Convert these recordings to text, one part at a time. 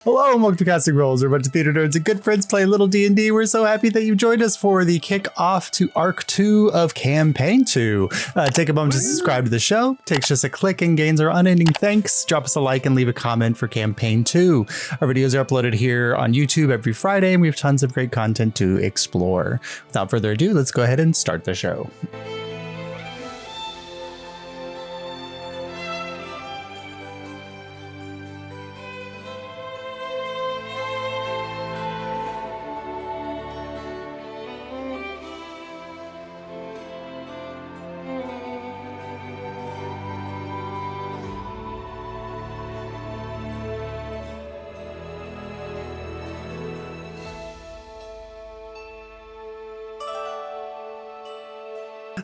Hello and welcome to Casting Rolls. We're a bunch of theater nerds and good friends playing little D&D. We're so happy that you joined us for the kick-off to Arc 2 of Campaign 2. Take a moment to subscribe to the show. Takes just a click and gains our unending thanks. Drop us a like and leave a comment for Campaign 2. Our videos are uploaded here on YouTube every Friday, and we have tons of great content to explore. Without further ado, let's go ahead and start the show.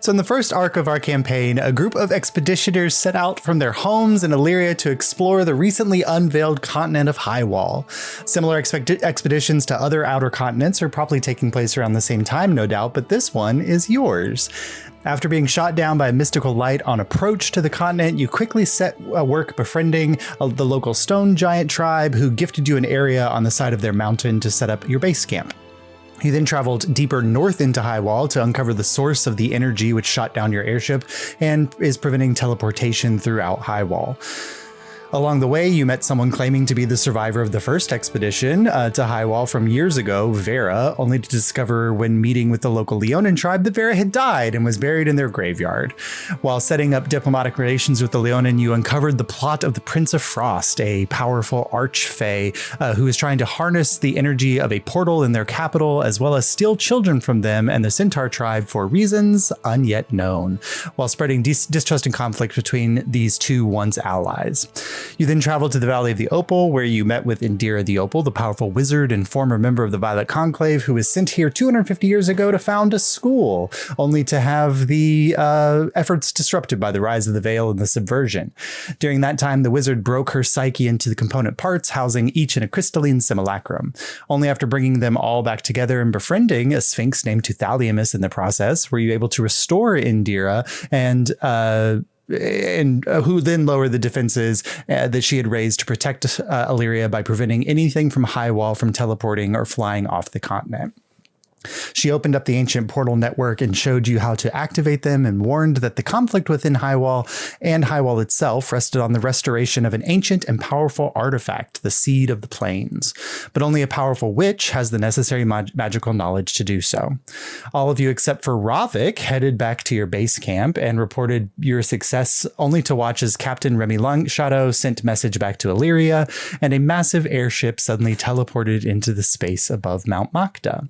So in the first arc of our campaign, a group of expeditioners set out from their homes in Illyria to explore the recently unveiled continent of Highwall. Similar expeditions to other outer continents are probably taking place around the same time, no doubt, but this one is yours. After being shot down by a mystical light on approach to the continent, you quickly set work befriending the local stone giant tribe who gifted you an area on the side of their mountain to set up your base camp. You then traveled deeper north into Highwall to uncover the source of the energy which shot down your airship and is preventing teleportation throughout Highwall. Along the way, you met someone claiming to be the survivor of the first expedition to Highwall from years ago, Vera, only to discover when meeting with the local Leonin tribe that Vera had died and was buried in their graveyard. While setting up diplomatic relations with the Leonin, you uncovered the plot of the Prince of Frost, a powerful archfey who is trying to harness the energy of a portal in their capital, as well as steal children from them and the Centaur tribe for reasons unyet known, while spreading distrust and conflict between these two once allies. You then traveled to the Valley of the Opal, where you met with Indira the Opal, the powerful wizard and former member of the Violet Conclave, who was sent here 250 years ago to found a school, only to have the efforts disrupted by the rise of the Veil and the subversion. During that time, the wizard broke her psyche into the component parts, housing each in a crystalline simulacrum. Only after bringing them all back together and befriending a sphinx named Tuthaliamus in the process, were you able to restore Indira and who then lowered the defenses that she had raised to protect Illyria by preventing anything from Highwall from teleporting or flying off the continent. She opened up the ancient portal network and showed you how to activate them and warned that the conflict within Highwall and Highwall itself rested on the restoration of an ancient and powerful artifact, the Seed of the Plains. But only a powerful witch has the necessary magical knowledge to do so. All of you except for Ravik headed back to your base camp and reported your success, only to watch as Captain Remy Longshadow sent message back to Illyria and a massive airship suddenly teleported into the space above Mount Makta.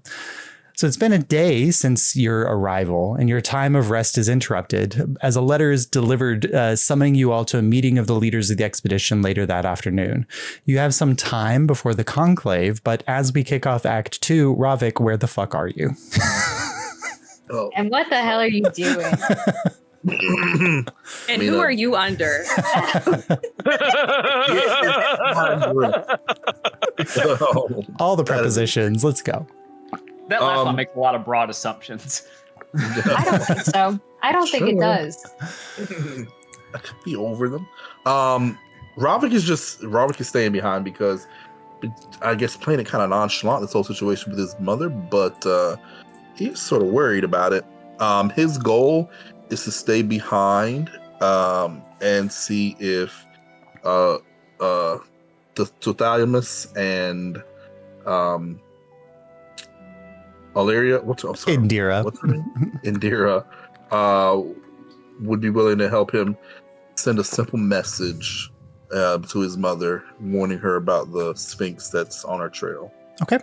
So it's been a day since your arrival, and your time of rest is interrupted as a letter is delivered summoning you all to a meeting of the leaders of the expedition later that afternoon. You have some time before the conclave, but as we kick off Act 2, Ravik, where the fuck are you? Oh. And what the hell are you doing? And who are you under? All the prepositions. Let's go. That last one makes a lot of broad assumptions. I don't think so. I don't think it does. I could be over them. Ravik is staying behind because I guess playing it kind of nonchalant, this whole situation with his mother, but he's sort of worried about it. His goal is to stay behind and see if the Tuthaliamus and Illyria, Indira. What's her name? Indira would be willing to help him send a simple message to his mother, warning her about the Sphinx that's on our trail. Okay.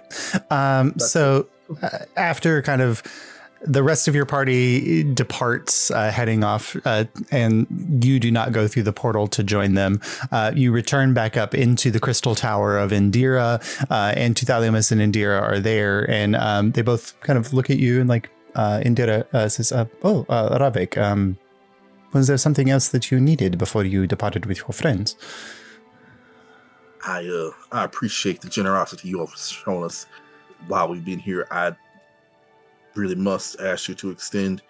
So after kind of the rest of your party departs, heading off, and you do not go through the portal to join them. You return back up into the crystal tower of Indira, and Tuthaliamus and Indira are there, and they both kind of look at you and like Indira says, Ravik, was there something else that you needed before you departed with your friends? I appreciate the generosity you have shown us while we've been here. I really must ask you to extend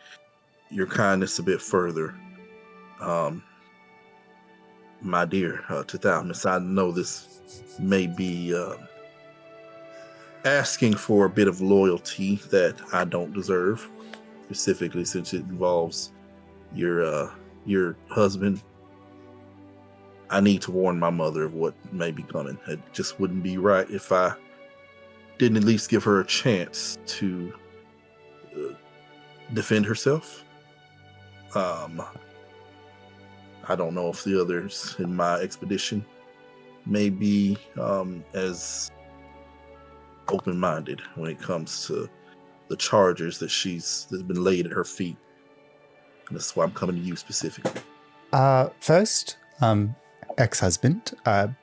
your kindness a bit further. My dear Tuthaliamus, I know this may be asking for a bit of loyalty that I don't deserve, specifically since it involves your husband. I need to warn my mother of what may be coming. It just wouldn't be right if I didn't at least give her a chance to defend herself. I don't know if the others in my expedition may be as open-minded when it comes to the charges that's been laid at her feet. And that's why I'm coming to you specifically. First, ex-husband, I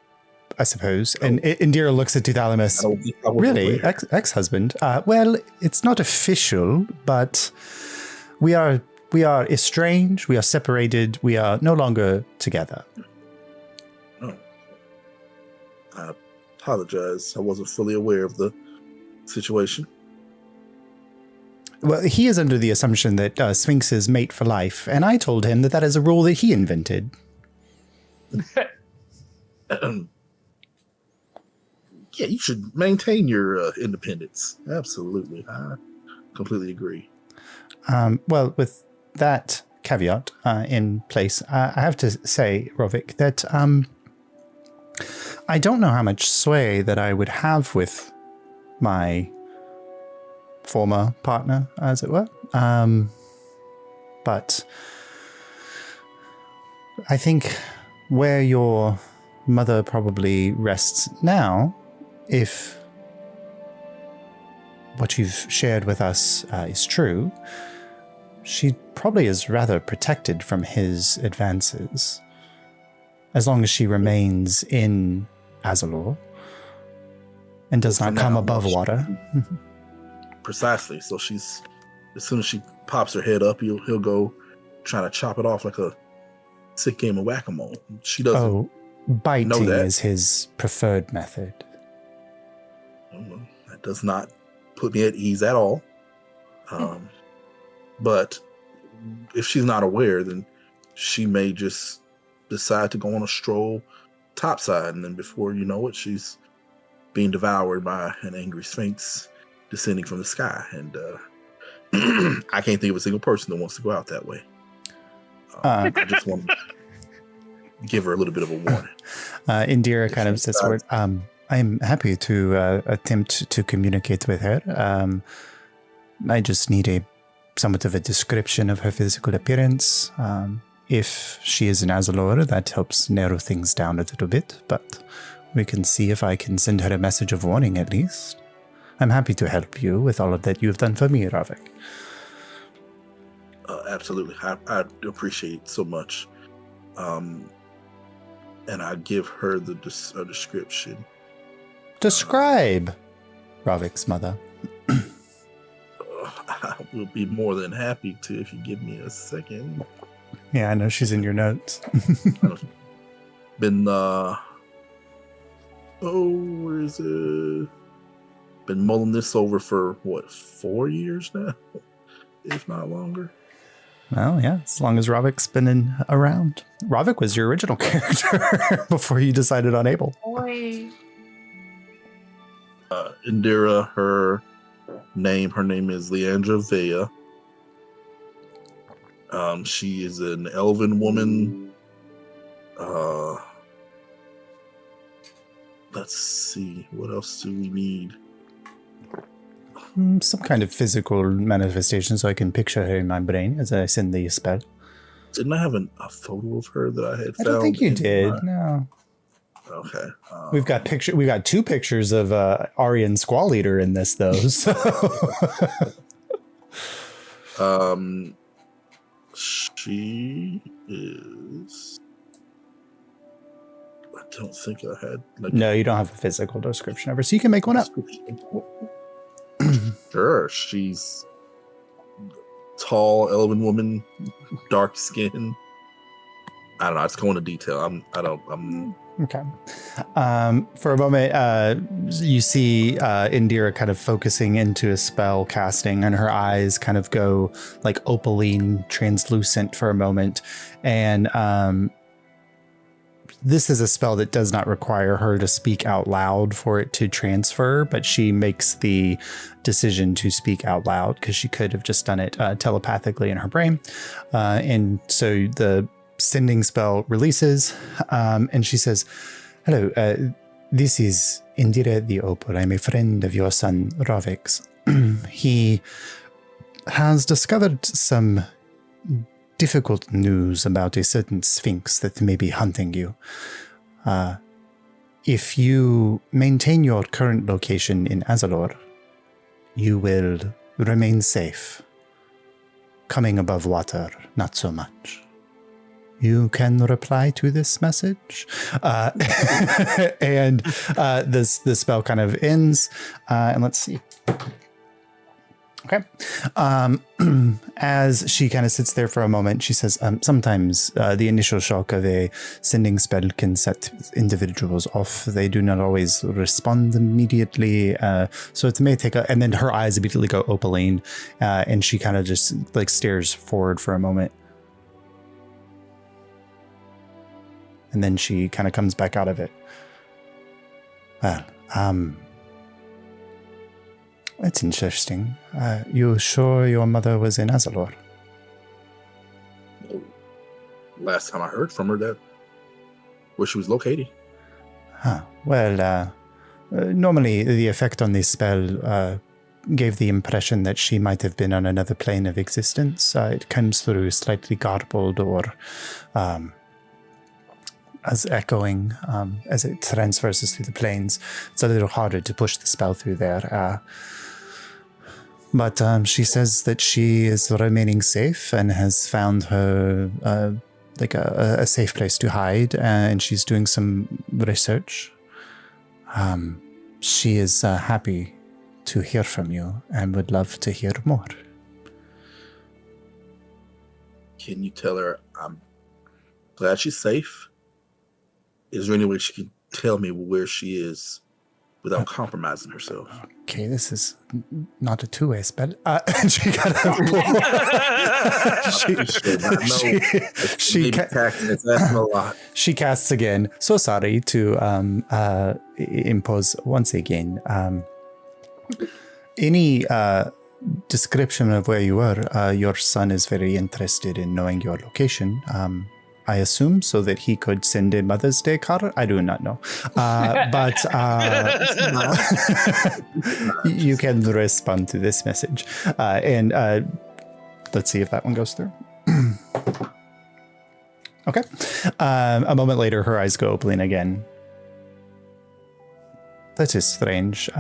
suppose. And Indira looks at Duthalamus. Really? Ex-husband? Well, it's not official, but we are estranged, we are separated, we are no longer together. Oh. I apologize. I wasn't fully aware of the situation. Well, he is under the assumption that Sphinxes mate for life, and I told him that is a rule that he invented. Yeah, you should maintain your independence. Absolutely. I completely agree. Well, with that caveat in place, I have to say, Rovik, that I don't know how much sway that I would have with my former partner, as it were. But I think where your mother probably rests now, if what you've shared with us is true, she probably is rather protected from his advances, as long as she remains in Azalor and does not come above water. Precisely. So she's, as soon as she pops her head up, he'll go trying to chop it off like a sick game of whack-a-mole. She doesn't. Oh, biting know that. Is his preferred method. Well, that does not put me at ease at all. But if she's not aware, then she may just decide to go on a stroll topside, and then before you know it, she's being devoured by an angry sphinx descending from the sky. And I can't think of a single person that wants to go out that way. I just want to give her a little bit of a warning. Indira kind of says, I'm happy to attempt to communicate with her. I just need somewhat of a description of her physical appearance. If she is an Azalor, that helps narrow things down a little bit, but we can see if I can send her a message of warning at least. I'm happy to help you with all of that you've done for me, Ravik. Absolutely. I appreciate it so much. And I give her a description. Describe Ravik's mother. I will be more than happy to if you give me a second. Yeah, I know she's in your notes. Been, where is it? Been mulling this over for, 4 years now? If not longer. Well, yeah, as long as Ravik's been around. Ravik was your original character before you decided on Abel. Boy. Indira, her name is Leandra Vea. She is an elven woman. Let's see, what else do we need? Some kind of physical manifestation so I can picture her in my brain as I send the spell. Didn't I have a photo of her that I had found? I don't think you did, no. Okay. We got 2 pictures of Aryan Squall Eater in this, though. So. She is. I don't think I had. No, you don't have a physical description of her, so you can make one up. Sure, she's tall, elven woman, dark skin. I don't know. It's going into detail. I'm okay. For a moment, you see Indira kind of focusing into a spell casting, and her eyes kind of go like opaline, translucent for a moment, and this is a spell that does not require her to speak out loud for it to transfer, but she makes the decision to speak out loud because she could have just done it telepathically in her brain. And so the sending spell releases, and she says, "Hello, this is Indira the Opal. I'm a friend of your son, Ravik's. He has discovered some difficult news about a certain sphinx that may be hunting you. If you maintain your current location in Azalor, you will remain safe. Coming above water, not so much. You can reply to this message." And the spell kind of ends. And let's see. Okay. As she kind of sits there for a moment, she says, sometimes the initial shock of a sending spell can set individuals off. They do not always respond immediately. So it may take and then her eyes immediately go opaline, and she kind of just like stares forward for a moment. And then she kind of comes back out of it. Well, that's interesting. You sure your mother was in Azalor? Last time I heard from her, that where she was located. Huh. Well, normally the effect on this spell gave the impression that she might have been on another plane of existence. It comes through slightly garbled or as echoing as it transverses through the planes. It's a little harder to push the spell through there. But she says that she is remaining safe and has found her like a safe place to hide, and she's doing some research. She is happy to hear from you and would love to hear more. Can you tell her I'm glad she's safe? Is there any way she can tell me where she is without compromising herself? Okay, this is not a two-way spell. She kind of she casts again. So sorry to impose once again. Any description of where you were? Your son is very interested in knowing your location. I assume so that he could send a Mother's Day card. I do not know. But you can respond to this message. And let's see if that one goes through. Okay. A moment later, her eyes go open again. That is strange.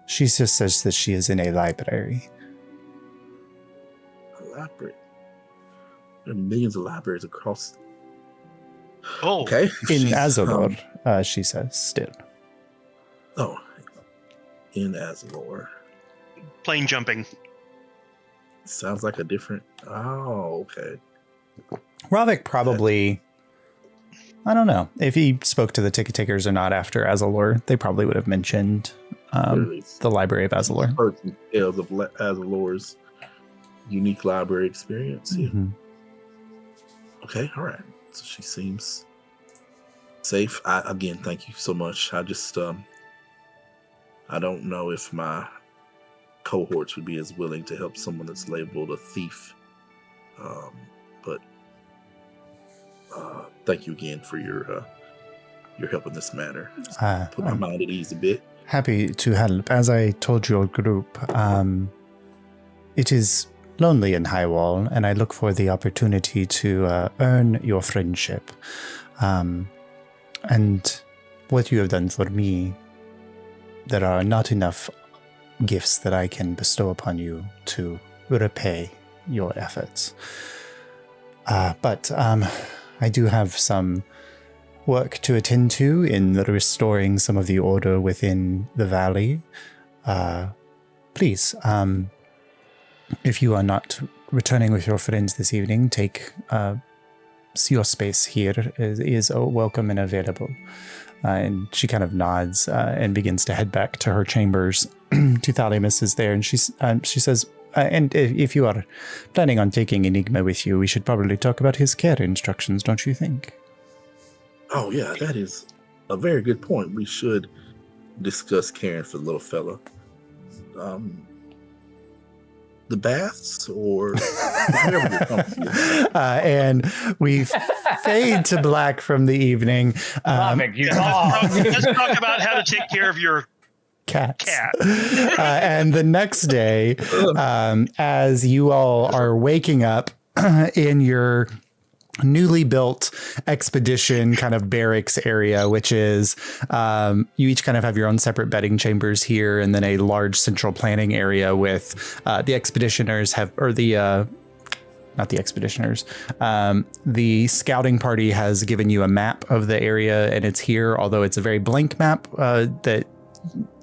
She just says that she is in a library. A library? There are millions of libraries across. Oh, okay. In Azalor, she says, still. Oh, in Azalor. Plane jumping. Sounds like a different. Oh, okay. Ravik probably. I don't know if he spoke to the ticket takers or not after Azalor. They probably would have mentioned the Library of Azalor. Tales of Azalor's unique library experience. Yeah. Mm-hmm. Okay, all right. So she seems safe. Again, thank you so much. I just, I don't know if my cohorts would be as willing to help someone that's labeled a thief. But thank you again for your help in this matter. Put my mind at ease a bit. Happy to help. As I told your group, it is lonely in Highwall, and I look for the opportunity to earn your friendship. And what you have done for me, there are not enough gifts that I can bestow upon you to repay your efforts. But I do have some work to attend to in restoring some of the order within the valley. Please, if you are not returning with your friends this evening, take your space here is welcome and available. And she kind of nods and begins to head back to her chambers. Tithalimus is there, and she says, and if you are planning on taking Enigma with you, we should probably talk about his care instructions, don't you think? Oh yeah, that is a very good point. We should discuss caring for the little fella. The baths or whatever you're comfortable with. And we fade to black from the evening. Ravic, you Let's talk about how to take care of your Cats. cat. And the next day, as you all are waking up in your newly built expedition kind of barracks area, which is you each kind of have your own separate bedding chambers here, and then a large central planning area with the expeditioners have, or the not the expeditioners. The scouting party has given you a map of the area, and it's here, although it's a very blank map that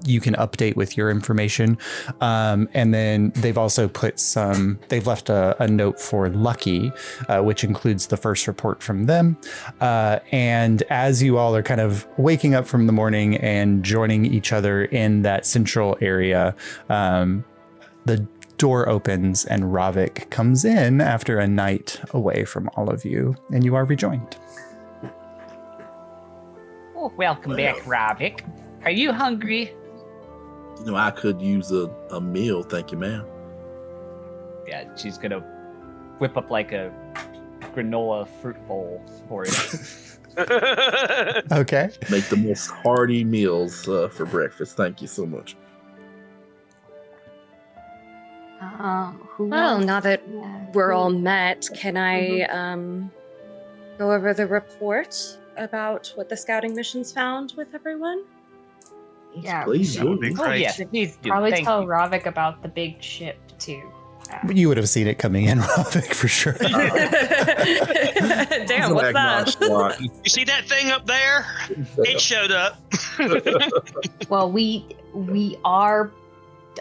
you can update with your information. And then they've also put they've left a note for Lucky, which includes the first report from them. And as you all are kind of waking up from the morning and joining each other in that central area, the door opens and Ravic comes in after a night away from all of you, and you are rejoined. Oh, welcome back, Ravic. Are you hungry? You know, I could use a meal, thank you, ma'am. Yeah, she's gonna whip up like a granola fruit bowl for you. Okay. Make the most hearty meals for breakfast. Thank you so much. Who Well, else? now that Yeah, we're who- all met, can I go over the report about what the scouting missions found with everyone? Yeah, Please That would be do. Oh great. yes, please do. probably Thank tell you. Ravic about the big ship too. You would have seen it coming in, Ravic, for sure. Damn, what's that? You see that thing up there? It showed up. Well,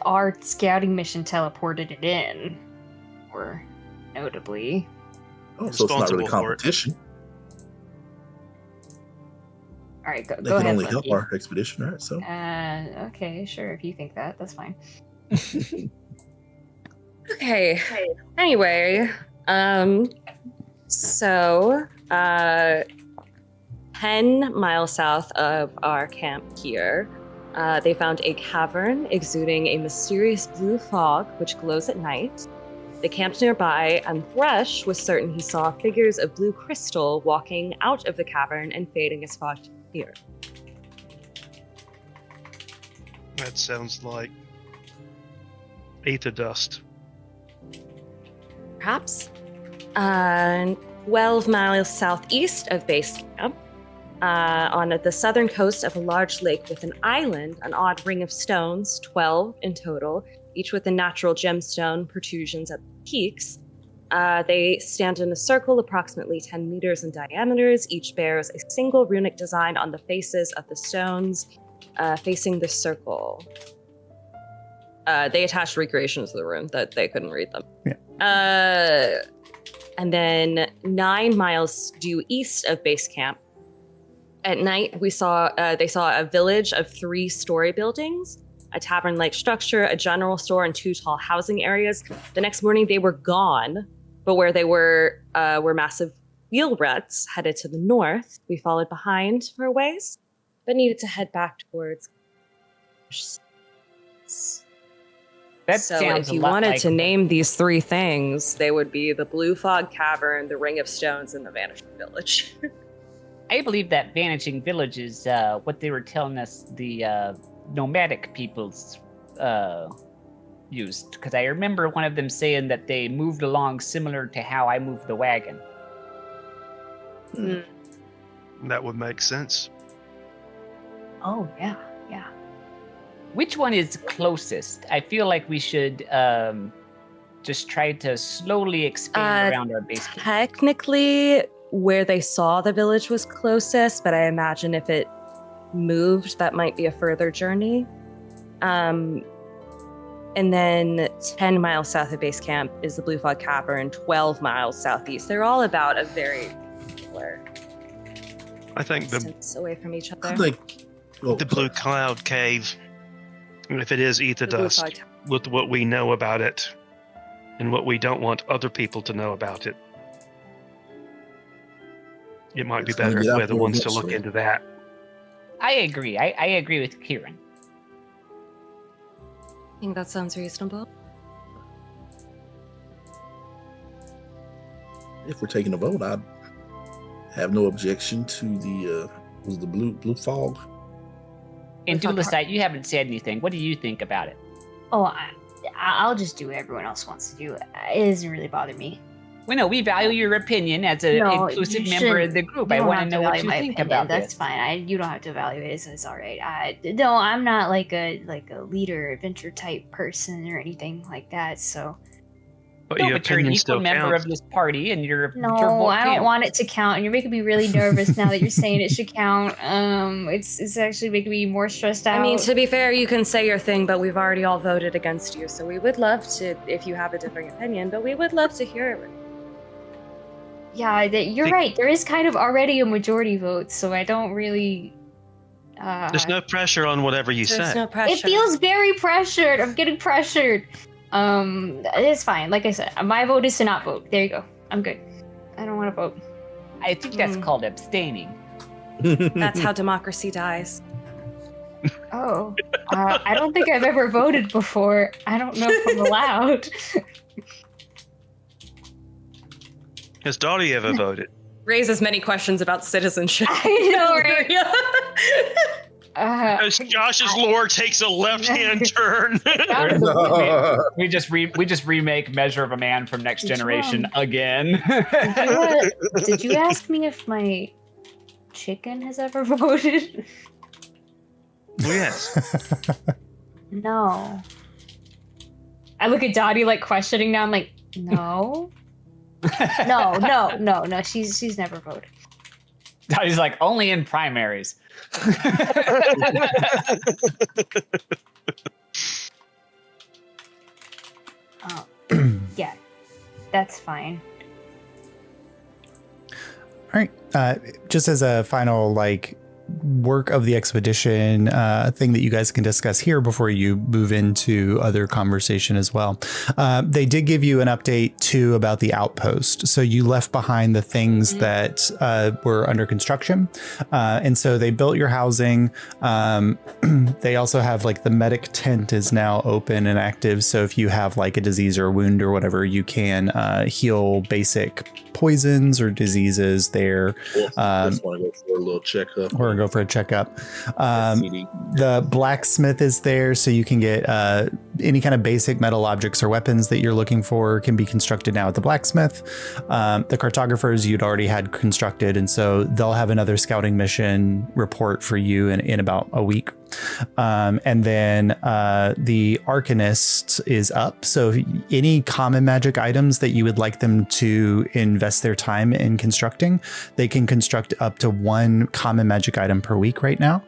our scouting mission teleported it in, or notably. Oh, so it's not really Responsible for it. competition. All right, They go can ahead. only help Lucky. our expedition, right? So Okay, sure. If you think that, that's fine. Okay. Anyway, so 10 miles south of our camp here, they found a cavern exuding a mysterious blue fog which glows at night. They camped nearby, and Thresh was certain he saw figures of blue crystal walking out of the cavern and fading as fog disappeared. That sounds like ether dust. Perhaps. 12 miles southeast of base camp, on the southern coast of a large lake with an island, an odd ring of stones, 12 in total, each with a natural gemstone protrusions at the peaks. They stand in a circle approximately 10 meters in diameters. Each bears a single runic design on the faces of the stones facing the circle. They attached recreations to the room that they couldn't read them. Yeah. And then 9 miles due east of base camp. At night, they saw a village of 3-story buildings, a tavern-like structure, a general store, and 2 tall housing areas. The next morning, they were gone, but where they were massive wheel ruts headed to the north. We followed behind for a ways, but needed to head back towards. That So sounds if you a lot wanted like to name these 3 things, they would be the Blue Fog Cavern, the Ring of Stones, and the Vanishing Village. I believe that vanishing village is what they were telling us the nomadic peoples used. Because I remember one of them saying that they moved along similar to how I moved the wagon. That would make sense. Oh yeah, yeah. Which one is closest? I feel like we should just try to slowly expand around our base camp. Technically, where they saw the village was closest, but I imagine if it moved, that might be a further journey. And then 10 miles south of base camp is the Blue Fog Cavern, 12 miles southeast. They're all about a very similar I think the distance away from each other. I think the Blue Cloud Cave, if it is ether The Blue dust, Fog Cavern. with what we know about it and what we don't want other people to know about it, It might be It's gonna better get if out we're the there ones to look eventually. into that. I agree. I agree with Kieran. I think that sounds reasonable. If we're taking a vote, I'd have no objection to the was the blue fog. And thought Dulicite, you haven't said anything. What do you think about it? Oh, I'll just do what everyone else wants to do. It doesn't really bother me. Well, no, we value your opinion as an No, inclusive you member of shouldn't. the group. You I don't want have to know what value you my think opinion. about That's this. fine. You don't have to evaluate it. It's all right. No, I'm not like a leader, adventure type person or anything like that. So But No, your but you're an opinion equal still member counts. of this party, and your no, vote I don't counts. want it to count. And you're making me really nervous now that you're saying it should count. It's actually making me more stressed out. I mean, to be fair, you can say your thing, but we've already all voted against you, so we would love to, if you have a different opinion, but we would love to hear it. Yeah, you're right. There is kind of already a majority vote, so I don't really. There's no pressure on whatever you There's say. no pressure. It feels very pressured. I'm getting pressured. It's fine. Like I said, my vote is to not vote. There you go. I'm good. I don't want to vote. I think that's called abstaining. That's how democracy dies. Oh, I don't think I've ever voted before. I don't know if I'm allowed. Has Dottie ever voted? Raise as many questions about citizenship. I know, right? As Josh's lore takes a left-hand turn. We just remake Measure of a Man from Next Generation again. Did you ask me if my chicken has ever voted? Yes. No. I look at Dottie like questioning now. I'm like, no. No. She's never voted. He's like, only in primaries. Oh, yeah, that's fine. All right. Just as a final work of the expedition thing that you guys can discuss here before you move into other conversation as well. They did give you an update too about the outpost. So you left behind the things that were under construction. And so they built your housing. They also have the medic tent is now open and active. So if you have a disease or a wound or whatever, you can heal basic poisons or diseases there. Just want to go for a little checkup. Or go for a checkup. The blacksmith is there, so you can get any kind of basic metal objects or weapons that you're looking for can be constructed now at the blacksmith. The cartographers you'd already had constructed, and so they'll have another scouting mission report for you in about a week. And then the Arcanist is up. So any common magic items that you would like them to invest their time in constructing, they can construct up to one common magic item per week right now.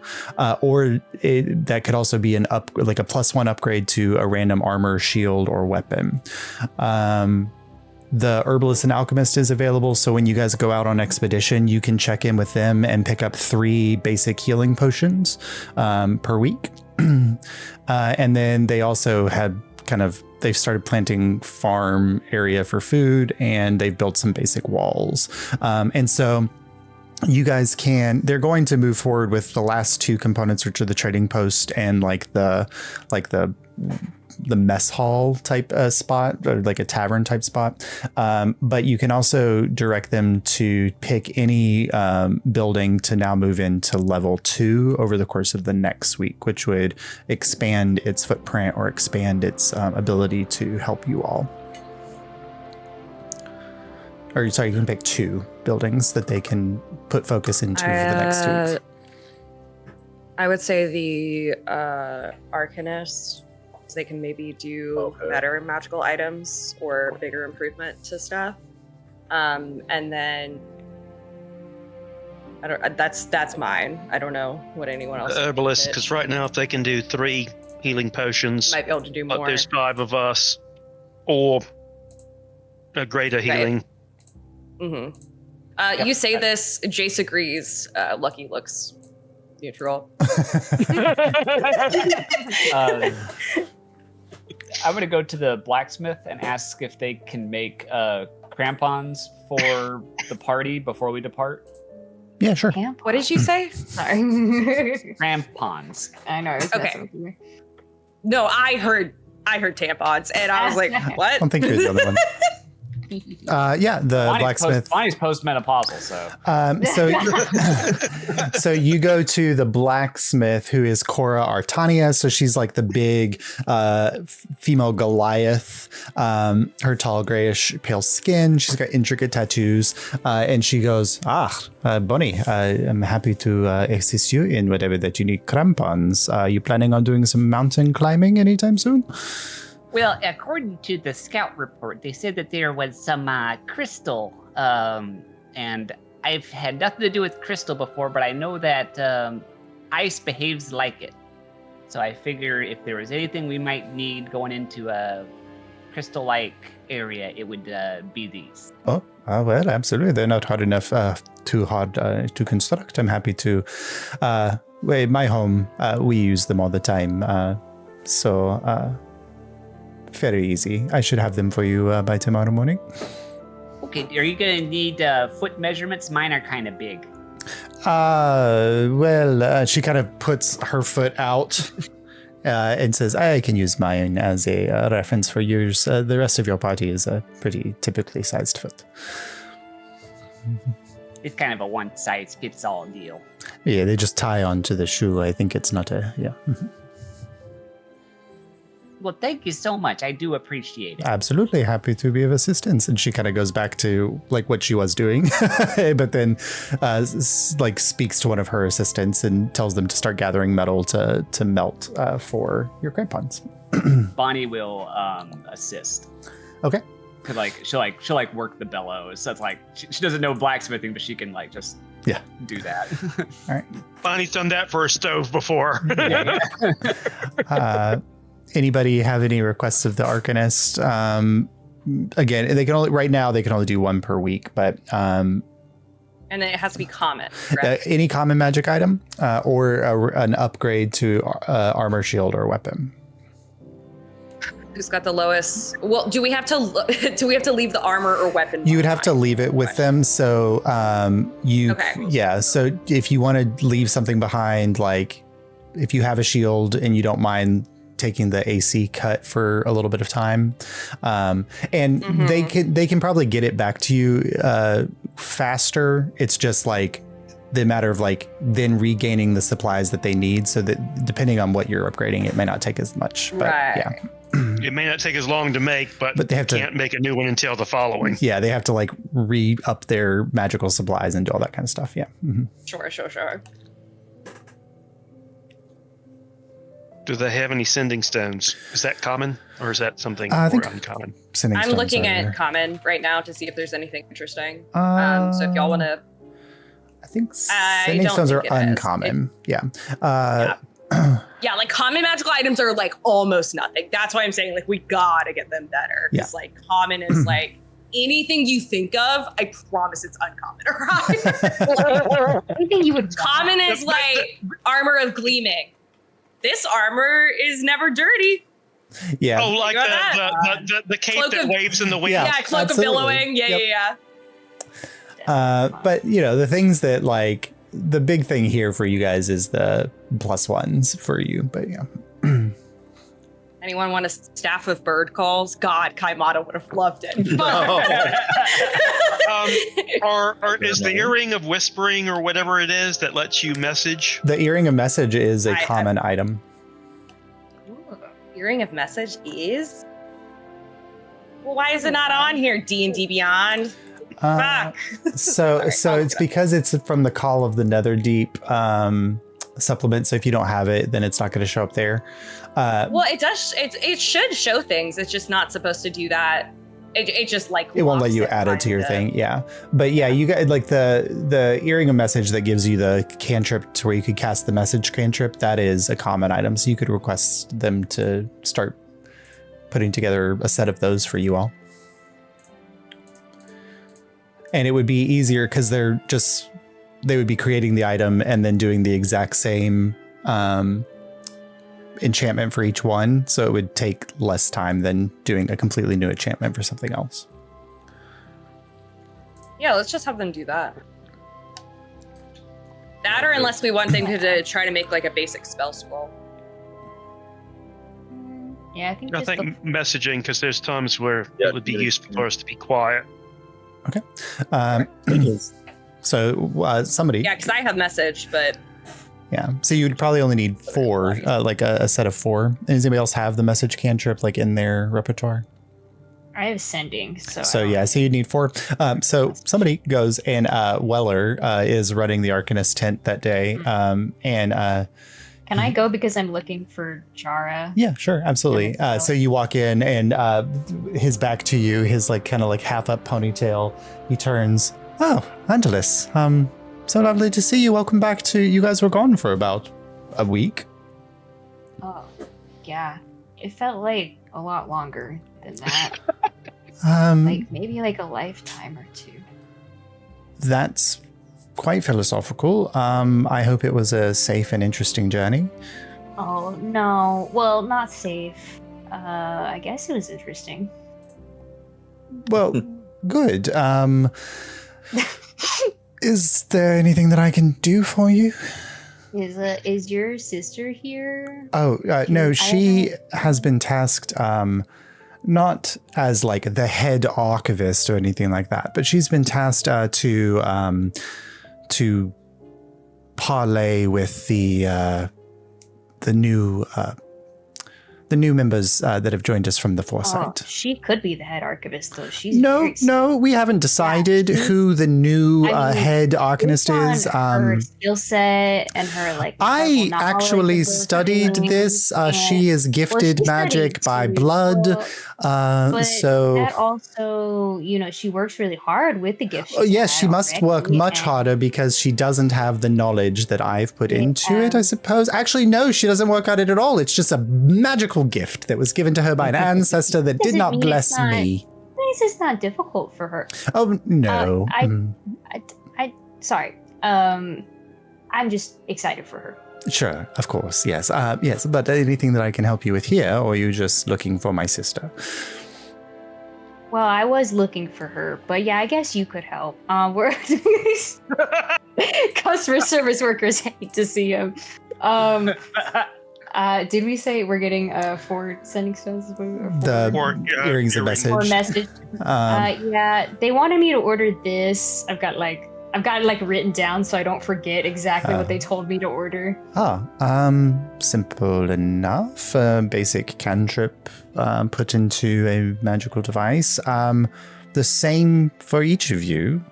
Or that could also be a +1 upgrade to a random armor, shield, or weapon. The Herbalist and Alchemist is available, so when you guys go out on expedition, you can check in with them and pick up 3 basic healing potions per week. And then they also had they've started planting farm area for food, and they've built some basic walls. And so you guys they're going to move forward with the last 2 components, which are the trading post and the mess hall type spot, or a tavern type spot. But you can also direct them to pick any building to now move into level 2 over the course of the next week, which would expand its footprint or expand its ability to help you all. Or sorry, you can pick 2 buildings that they can put focus into for the next 2 weeks. I would say the Arcanist. So they can maybe do better magical items or bigger improvement to stuff. And then that's mine. I don't know what anyone else. Herbalist, because right now if they can do 3 healing potions, might be able to do more. There's 5 of us, or a greater healing. Mm-hmm. You say this, Jace agrees. Lucky looks neutral. I'm going to go to the blacksmith and ask if they can make crampons for the party before we depart. Yeah, sure. Tampons. What did you say? Sorry. Crampons. I know. It's Okay. messing with you. No, I heard tampons, and I was like, what? I don't think you're the only one. Yeah, the blacksmith. Bonnie's postmenopausal, so. So you go to the blacksmith, who is Cora Artania. So she's like the big female Goliath. Her tall, grayish, pale skin. She's got intricate tattoos, and she goes, Bonnie, I'm happy to assist you in whatever that you need crampons. Are you planning on doing some mountain climbing anytime soon? Well, according to the scout report, they said that there was some crystal, and I've had nothing to do with crystal before, but I know that ice behaves like it. So I figure if there was anything we might need going into a crystal-like area, it would be these. Oh, well, absolutely. They're not hard enough, too hard to construct. I'm happy to. My home, we use them all the time. Very easy. I should have them for you by tomorrow morning. Okay, are you going to need foot measurements? Mine are kind of big. She kind of puts her foot out and says, I can use mine as a reference for yours. The rest of your party is a pretty typically sized foot. It's kind of a one-size-fits-all deal. Yeah, they just tie onto the shoe. I think it's not a, yeah. Well, thank you so much. I do appreciate it. Absolutely happy to be of assistance. And she kind of goes back to like what she was doing, but then speaks to one of her assistants and tells them to start gathering metal to melt for your crampons. Bonnie will assist. Okay. Cause she'll work the bellows. So it's like she doesn't know blacksmithing, but she can just do that. All right. Bonnie's done that for a stove before. Anybody have any requests of the Arcanist? Again, they can only do one per week, but And then it has to be common. Correct? any common magic item or an upgrade to armor, shield, or weapon. Who's got the lowest? Well, do we have to leave the armor or weapon? You would have to leave it with them. So So if you want to leave something behind, like if you have a shield and you don't mind taking the AC cut for a little bit of time, they can probably get it back to you faster. It's just like the matter of then regaining the supplies that they need, so that depending on what you're upgrading, it may not take as much. But yeah, it may not take as long to make, but they have can't make a new one until the following. Yeah, they have to re-up their magical supplies and do all that kind of stuff. Yeah. Mm-hmm. Sure. Do they have any sending stones? Is that common, or is that something I think uncommon? I'm looking at common right now to see if there's anything interesting. So if y'all want to, I think sending stones are uncommon. Yeah. Common magical items are almost nothing. That's why I'm saying we gotta get them better. Because common is anything you think of. I promise it's uncommon. Right? Anything you would. Common is armor of gleaming. This armor is never dirty. Yeah. Oh, like the cape cloak that waves in the wind. Yeah, cloak absolutely. of billowing. Yeah. But the things that the big thing here for you guys is the +1s for you. But yeah. Anyone want a staff of bird calls? God, Kaimata would have loved it. No. Is the earring of whispering or whatever it is that lets you message? The earring of message is a common item. Earring of message is? Well, why is it not on here? D&D Beyond. Fuck. So it's because it's from the Call of the Netherdeep supplement. So if you don't have it, then it's not going to show up there. Well, it does. It should show things. It's just not supposed to do that. It just it won't let you add it to your thing. Yeah. But yeah, you got the earring of message that gives you the cantrip to where you could cast the message cantrip. That is a common item. So you could request them to start putting together a set of those for you all. And it would be easier because they would be creating the item and then doing the exact same enchantment for each one. So it would take less time than doing a completely new enchantment for something else. Yeah, let's just have them do that. That or unless we want them to try to make like a basic spell scroll. Yeah, I think. I just think messaging, because there's times where Yeah, it would be yeah, useful yeah. for us to be quiet. So somebody. Yeah, because I have message, but Yeah. So you'd probably only need 4, like a set of 4. Does anybody else have the message cantrip like in their repertoire? I have sending, so. So you'd need 4. So somebody goes and Weller is running the Arcanist tent that day. Can I go because I'm looking for Jara? Yeah, sure, absolutely. So you walk in and his back to you, his like kind of like half up ponytail. He turns. Oh, Angelus. So lovely to see you. Welcome back to. You guys were gone for about a week. Oh, yeah. It felt like a lot longer than that. Like maybe like a lifetime or 2. That's quite philosophical. I hope it was a safe and interesting journey. Oh no. Well, not safe. I guess it was interesting. Well, good. Is there anything that I can do for you? Is your sister here? Oh, no, she has been tasked, not as like the head archivist or anything like that, but she's been tasked to parlay with the new members that have joined us from the Foresight. Oh, she could be the head archivist, though. She's No, we haven't decided who the new head arcanist is. Her skill set and her like. I actually studied this. She is gifted magic by blood. But so that also, she works really hard with the gift. Yes, she must work much harder because she doesn't have the knowledge that I've put into it, I suppose. Actually, no, she doesn't work at it at all. It's just a magical gift that was given to her by an ancestor that did not bless me. This is not difficult for her. Oh, no. Sorry. I'm just excited for her. Sure, of course, yes. Yes, but anything that I can help you with here, or are you just looking for my sister? Well, I was looking for her, but yeah, I guess you could help. We're customer service workers hate to see him. Did we say we're getting 4 sending stones? The earrings of message. 4 message. Yeah, they wanted me to order this. I've got it written down so I don't forget exactly what they told me to order. Simple enough. Basic cantrip put into a magical device. The same for each of you.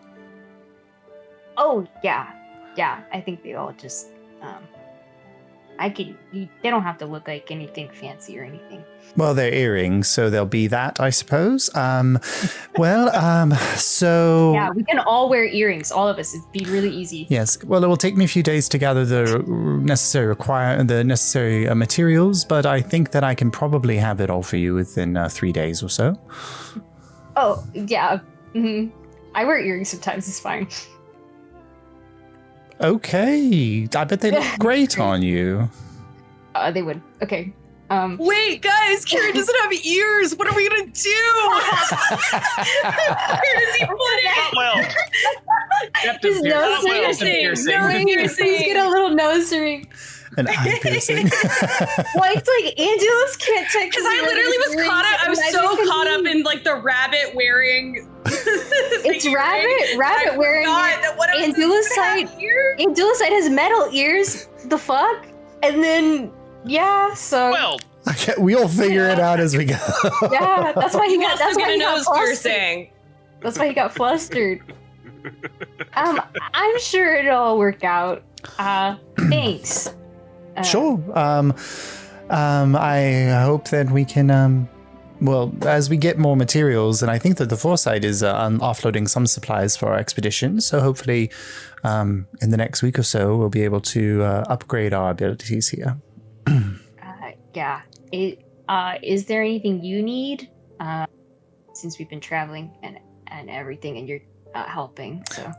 Oh, yeah. Yeah, I think they all just... they don't have to look like anything fancy or anything. Well, they're earrings, so they'll be that, I suppose. So... Yeah, we can all wear earrings, all of us. It'd be really easy. Yes. Well, it will take me a few days to gather the necessary materials, but I think that I can probably have it all for you within 3 days or so. Oh, yeah. Mm-hmm. I wear earrings sometimes. It's fine. Okay. I bet they look great on you. They would. Okay. Wait, guys, Kieran doesn't have ears. What are we gonna do? Where does he put it? Well, His nose piercing. He's got a little nose ring. An eye piercing. Well, it's like Angelus can't take. Because I literally was caught up. I was so caught up in like the rabbit wearing. It's rabbit wearing. Angelusite has metal ears. The fuck? And then so. well, We'll figure it out as we go. Yeah, that's why he got. That's why he got nose flustered. piercing. That's why he got flustered. I'm sure it'll all work out. Thanks. Sure. I hope that we can, as we get more materials, and I think that the Foresight is offloading some supplies for our expedition, so hopefully in the next week or so, we'll be able to upgrade our abilities here. Yeah. Is there anything you need? Since we've been traveling and everything, and you're helping, so.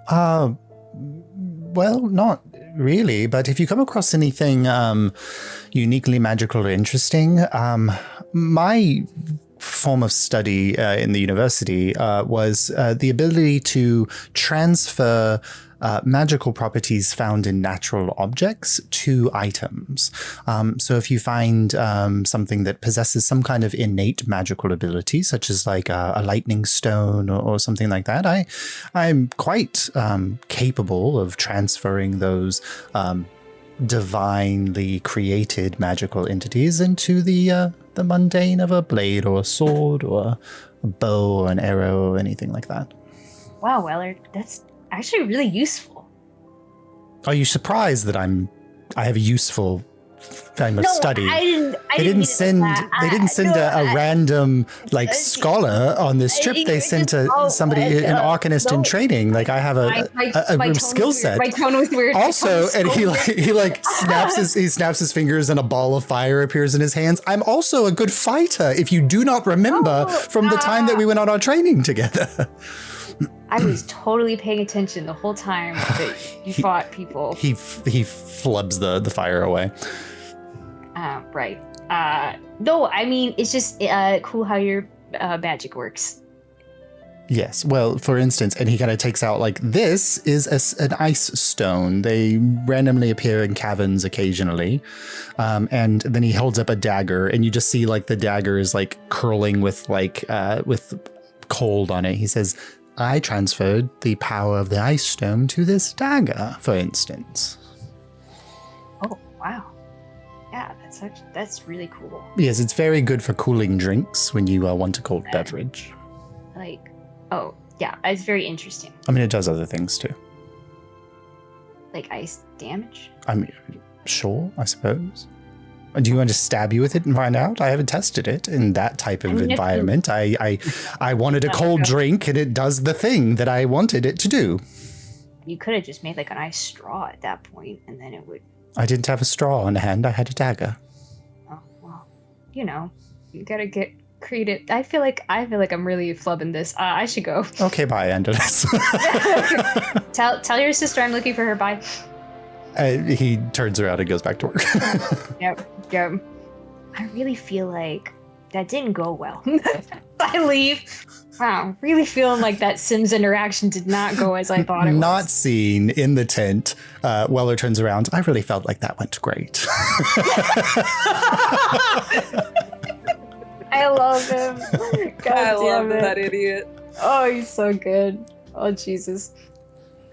Well, not really, but if you come across anything uniquely magical or interesting, my form of study in the university was the ability to transfer magical properties found in natural objects to items. So if you find something that possesses some kind of innate magical ability, such as like a lightning stone or something like that, I'm quite capable of transferring those divinely created magical entities into the mundane of a blade or a sword or a bow or an arrow or anything like that. Wow, Weller, that's actually really useful. Are you surprised that I have a useful time of study? They didn't send a random like scholar on this trip. They sent somebody, an arcanist in training. Like I have a skill set. My tone was weird. Also, and he snaps his fingers and a ball of fire appears in his hands. I'm also a good fighter. If you do not remember from the time that we went on our training together. I was totally paying attention the whole time that you fought people. He flubs the fire away. Right. No, I mean, it's just cool how your magic works. Yes. Well, for instance, and he kind of takes out like this is an ice stone. They randomly appear in caverns occasionally. And then he holds up a dagger and you just see like the dagger is like curling with cold on it. He says, I transferred the power of the ice stone to this dagger, for instance. Oh, wow. Yeah, that's really cool. Yes, it's very good for cooling drinks when you want a cold beverage. Like, oh, yeah, it's very interesting. I mean, it does other things too. Like ice damage? I mean, sure, I suppose. Do you want to stab you with it and find out? I haven't tested it in that type of environment. I wanted a cold drink and it does the thing that I wanted it to do. You could have just made like a nice straw at that point and then it would... I didn't have a straw on hand. I had a dagger. Oh, well, you gotta get creative. I feel like I'm really flubbing this. I should go. Okay, bye, Andalus. Tell your sister I'm looking for her. Bye. He turns around and goes back to work. Yep. I really feel like that didn't go well. I leave. Wow, really feeling like that Sims interaction did not go as I thought it was. Not seen in the tent. Weller turns around. I really felt like that went great. I love him. God I damn love it. that idiot. Oh, he's so good. Oh, Jesus.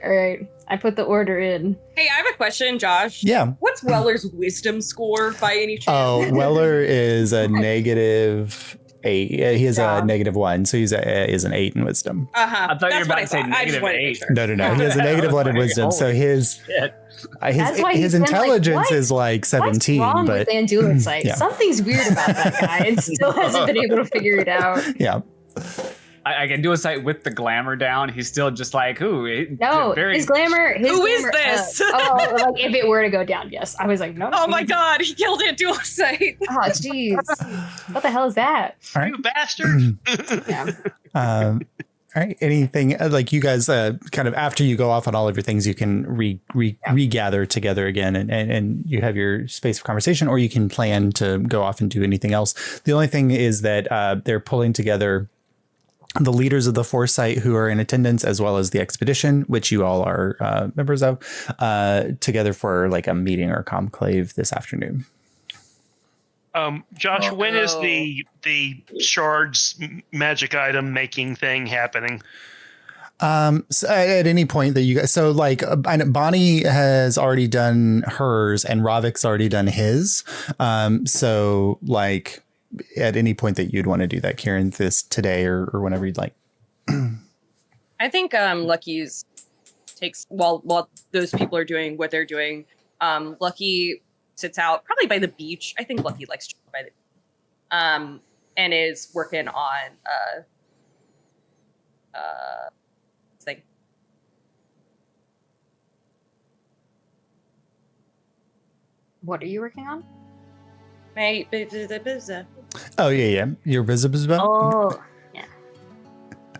All right. I put the order in. Hey, I have a question, Josh. Yeah. What's Weller's wisdom score by any chance? Oh, Weller is a -8. He has a -1, so he's an 8 in wisdom. I thought you were about to say -8. Sure. No. He has a -1 in wisdom, so his intelligence is like 17. What's wrong but with Andulus? Like, yeah. Something's weird about that guy and still hasn't been able to figure it out. Yeah. I can do a sight with the glamour down. He's still just like, No, his glamour. Who is this? Like if it were to go down, yes. I was like, no. Oh my God, he killed it. Dual sight. Oh, jeez. What the hell is that? All right. You bastard. Yeah. All right. Anything like you guys kind of after you go off on all of your things, you can regather together again and you have your space for conversation, or you can plan to go off and do anything else. The only thing is that they're pulling together the leaders of the Foresight who are in attendance, as well as the expedition, which you all are members of, together for like a meeting or conclave this afternoon. Josh, when is the shards magic item making thing happening? So at any point that you guys, so like Bonnie has already done hers and Ravik's already done his. So like at any point that you'd want to do that, Kieran, this today or whenever you'd like. I think Lucky's takes while those people are doing what they're doing. Lucky sits out probably by the beach. I think Lucky likes to by the and is working on thing. What are you working on? Oh yeah. Your visible. Oh, yeah.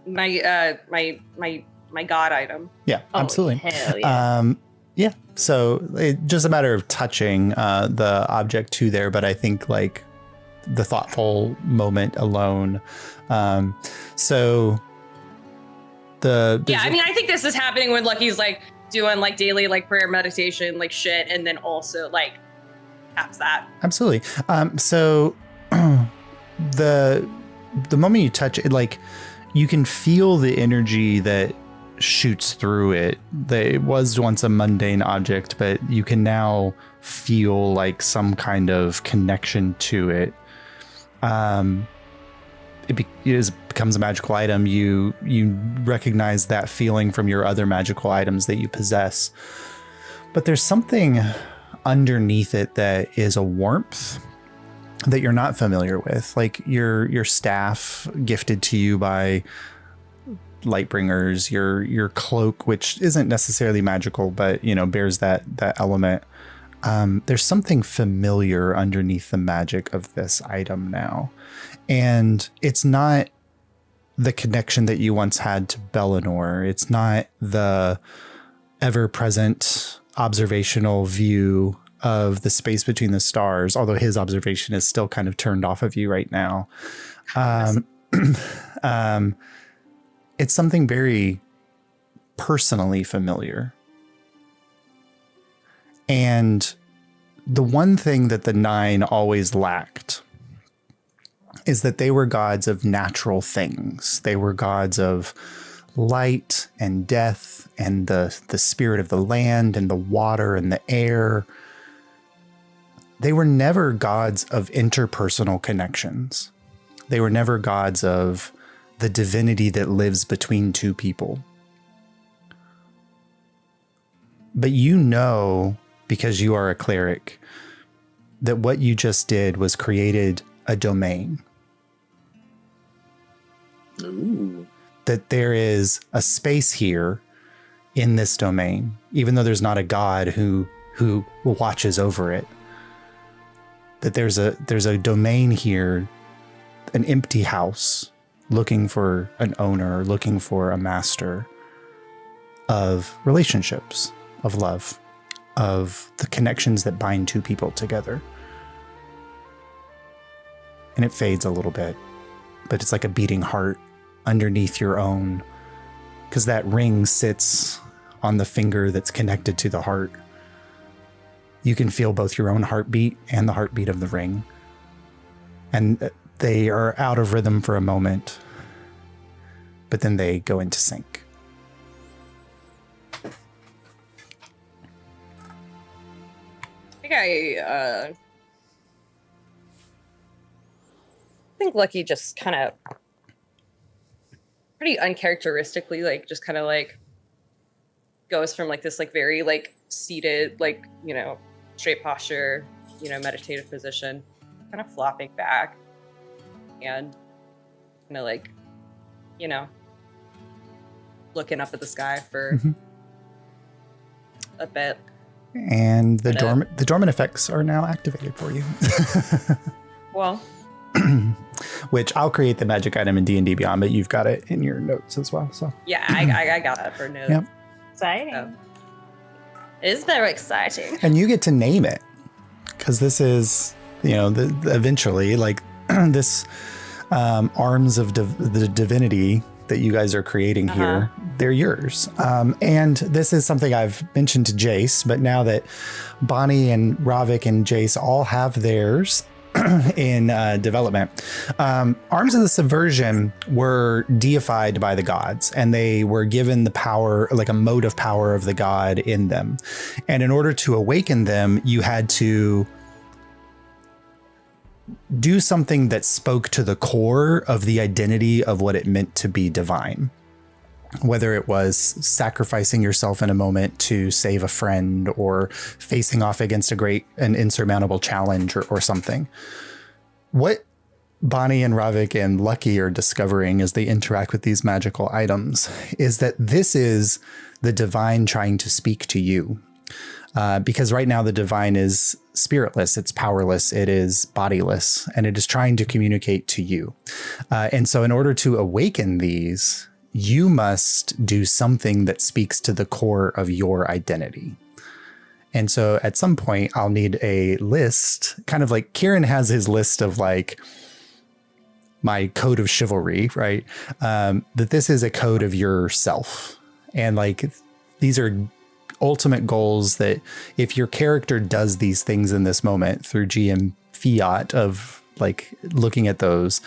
my god item. Yeah, absolutely. Hell yeah. Yeah. So it's just a matter of touching the object to there, but I think like the thoughtful moment alone. I mean, I think this is happening when Lucky's like doing like daily like prayer, meditation, like shit, and then also like taps that. Absolutely. So the moment you touch it, like you can feel the energy that shoots through it. It was once a mundane object, but you can now feel like some kind of connection to it. It becomes a magical item. You recognize that feeling from your other magical items that you possess, but there's something underneath it that is a warmth that you're not familiar with, like your staff gifted to you by Lightbringers, your cloak, which isn't necessarily magical, but bears that element. There's something familiar underneath the magic of this item now, and it's not the connection that you once had to Bellinor. It's not the ever-present observational view of the space between the stars, although his observation is still kind of turned off of you right now. It's something very personally familiar. And the one thing that the 9 always lacked is that they were gods of natural things. They were gods of light and death and the spirit of the land and the water and the air. They were never gods of interpersonal connections. They were never gods of the divinity that lives between two people. But because you are a cleric, that what you just did was created a domain. Ooh. That there is a space here in this domain, even though there's not a god who watches over it. That there's a domain here, an empty house, looking for an owner, looking for a master of relationships, of love, of the connections that bind two people together. And it fades a little bit, but it's like a beating heart underneath your own, because that ring sits on the finger that's connected to the heart. You can feel both your own heartbeat and the heartbeat of the ring. And they are out of rhythm for a moment, but then they go into sync. I think Lucky just kind of pretty uncharacteristically just kind of goes from this very seated straight posture, meditative position, kind of flopping back and kind of looking up at the sky for a bit. And the dormant effects are now activated for you. Well, which I'll create the magic item in D&D Beyond, but you've got it in your notes as well. So yeah, I got that for notes. Yep. Exciting. So, it is very exciting. And you get to name it, because this is, eventually this arms of the divinity that you guys are creating here, they're yours. And this is something I've mentioned to Jace, but now that Bonnie and Ravik and Jace all have theirs in development, Arms of the Subversion were deified by the gods, and they were given the power, like a mode of power of the god in them. And in order to awaken them, you had to do something that spoke to the core of the identity of what it meant to be divine. Whether it was sacrificing yourself in a moment to save a friend, or facing off against an insurmountable challenge, or something. What Bonnie and Ravik and Lucky are discovering as they interact with these magical items is that this is the divine trying to speak to you. Because right now the divine is spiritless, it's powerless, it is bodiless, and it is trying to communicate to you. And so in order to awaken these, you must do something that speaks to the core of your identity. And so at some point I'll need a list, kind of like Kieran has his list of my code of chivalry, right? That this is a code of yourself. And these are ultimate goals that if your character does these things in this moment through GM fiat of like looking at those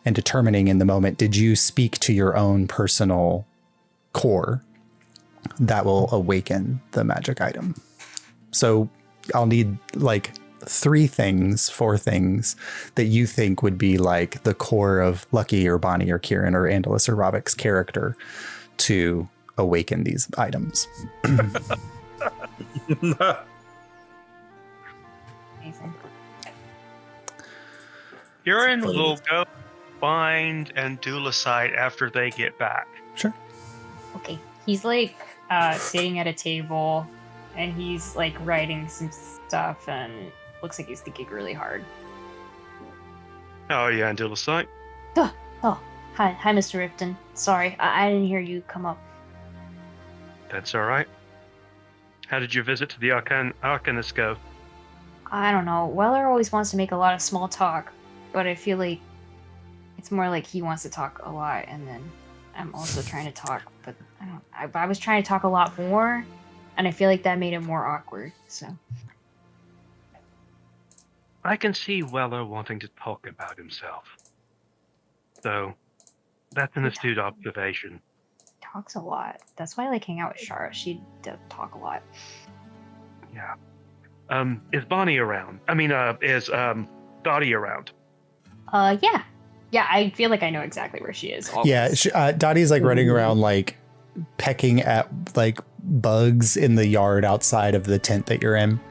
and determining in the moment, did you speak to your own personal core that will awaken the magic item? So I'll need like 4 things that you think would be like the core of Lucky or Bonnie or Kieran or Andalus or Rovik's character to awaken these items. Amazing. Kieran will go find and duelicite after they get back. Sure. Okay. He's like sitting at a table and he's like writing some stuff and looks like he's thinking really hard. How are you, and duelicite? Oh, hi, Mr. Rifton. Sorry, I didn't hear you come up. That's all right. How did your visit to the Arcanist go? I don't know. Weller always wants to make a lot of small talk, but I feel like it's more like he wants to talk a lot, and then I'm also trying to talk, but I was trying to talk a lot more, and I feel like that made it more awkward, so. I can see Weller wanting to talk about himself. So, that's an astute observation. Talks a lot. That's why I like hang out with Shara. She does talk a lot. Yeah. Is Bonnie around? I mean, is Dottie around? Yeah. Yeah, I feel like I know exactly where she is. Always. Yeah, Dottie's like running around like pecking at like bugs in the yard outside of the tent that you're in.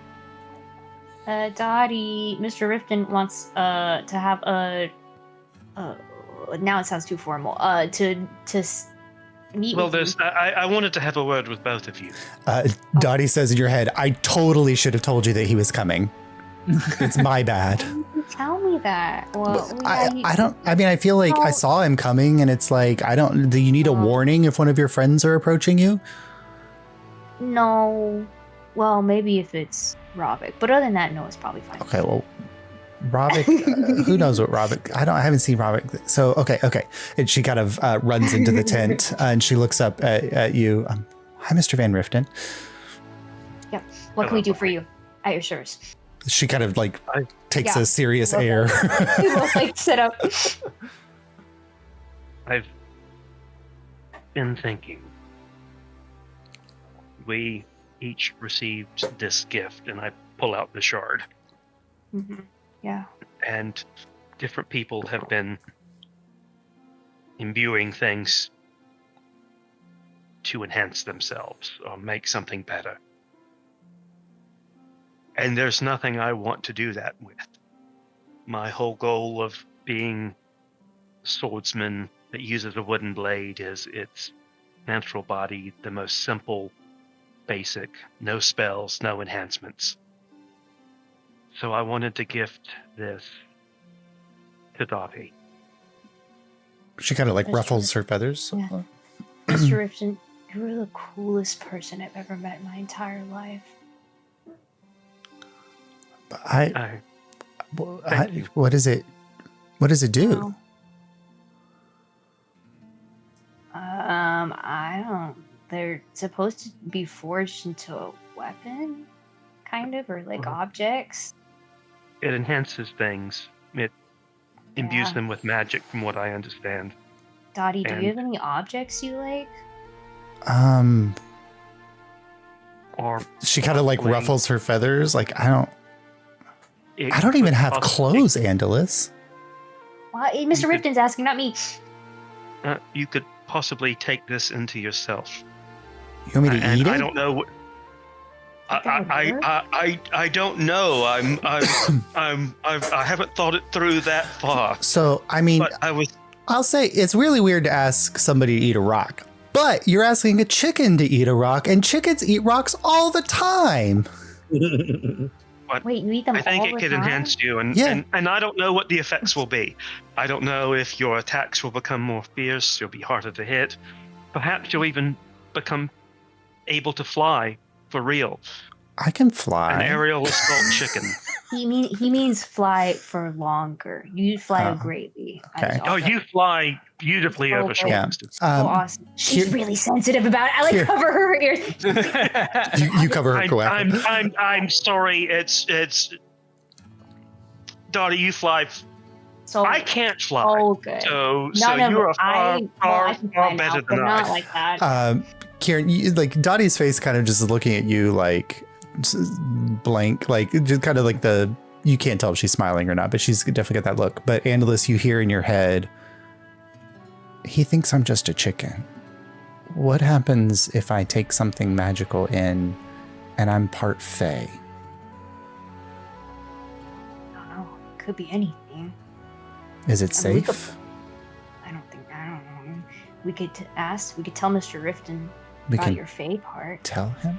Dottie, Mr. Rifton wants to have a now it sounds too formal. To meet Well, with you. I wanted to have a word with both of you. Dottie says in your head, I totally should have told you that he was coming. It's my bad. Tell me that. Well, I feel like I saw him coming and it's like, do you need a warning if one of your friends are approaching you? No. Well, maybe if it's Rovik, but other than that, no, it's probably fine. Okay, well, Rovik, who knows what Rovik? I haven't seen Rovik. So okay, and she kind of runs into the tent and she looks up at you. Hi, Mr. Van Riften. Yep. What can we do for you at your service? She kind of like takes a serious air. We will like sit up. I've been thinking. We each received this gift, and I pull out the shard. Mm-hmm. Yeah. And different people have been imbuing things to enhance themselves or make something better. And there's nothing I want to do that with. My whole goal of being a swordsman that uses a wooden blade is its natural body, the most simple, basic, no spells, no enhancements. So I wanted to gift this to Dottie. She kind of like ruffles her feathers. Yeah. Mr. Rifton, you were the coolest person I've ever met in my entire life. What is it? What does it do? I don't. They're supposed to be forged into a weapon, kind of, or like objects. It enhances things. It imbues them with magic, from what I understand. Dottie, do you have any objects you like? Or she kind of like ruffles her feathers. Like I don't even have clothes, Andalus. Well, Mr. Rifton's asking, not me. You could possibly take this into yourself. You want me to eat it? I don't know. I don't know. I haven't thought it through that far. So I mean, but I'll say it's really weird to ask somebody to eat a rock, but you're asking a chicken to eat a rock, and chickens eat rocks all the time. But wait, you eat them all the time? I think it could enhance you, and I don't know what the effects will be. I don't know if your attacks will become more fierce, you'll be harder to hit. Perhaps you'll even become able to fly for real. I can An fly. aerial assault chicken. He means fly for longer. You fly Oh, greatly. okay. Oh, you fly beautifully Oh, over short yeah. distance. so awesome. She's here- really sensitive about it. I like here- cover her ears. You cover her coaxium. I'm sorry. It's Dottie, you fly. So I can't fly. Oh, good. So None of you are I can fly now, better but than not I. like that. Kieran, like Dottie's face kind of just is looking at you like blank, like just kind of like you can't tell if she's smiling or not, but she's definitely got that look. But Andalus, you hear in your head, he thinks I'm just a chicken. What happens if I take something magical in and I'm part fae? I don't know. Could be anything. Is it I mean, safe? I don't know. We could ask. We could tell Mr. Riften We about can your fae part. tell him?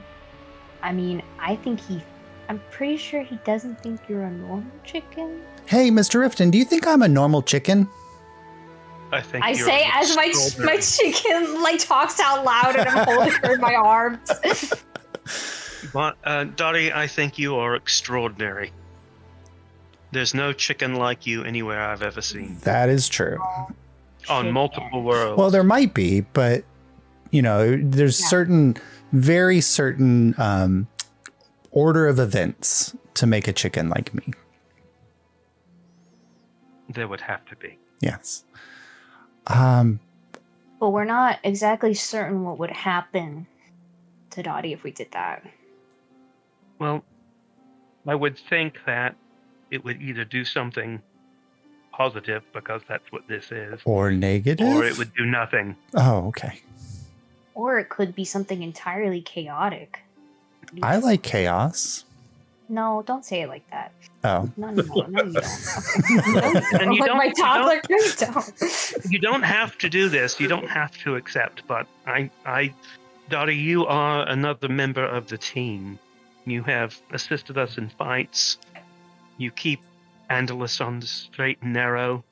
I mean, I'm pretty sure he doesn't think you're a normal chicken. Hey, Mr. Riften, do you think I'm a normal chicken? I think I you're say as my extraordinary. chicken like talks out loud and I'm holding her in my arms. But, Dottie, I think you are extraordinary. There's no chicken like you anywhere I've ever seen. That is true. On Chicken. multiple worlds. Well, there might be, but there's Yeah. very certain order of events to make a chicken like me. There would have to be. Yes. But we're not exactly certain what would happen to Dottie if we did that. Well, I would think that it would either do something positive, because that's what this is, Or negative? or it would do nothing. Oh, okay. Or it could be something entirely chaotic. I like chaos. No, don't say it like that. Oh. No, you don't. No, you don't. And you Like don't- my you toddler. No, you don't. You don't have to do this. You don't have to accept. But Dottie, you are another member of the team. You have assisted us in fights. You keep Andalus on the straight and narrow.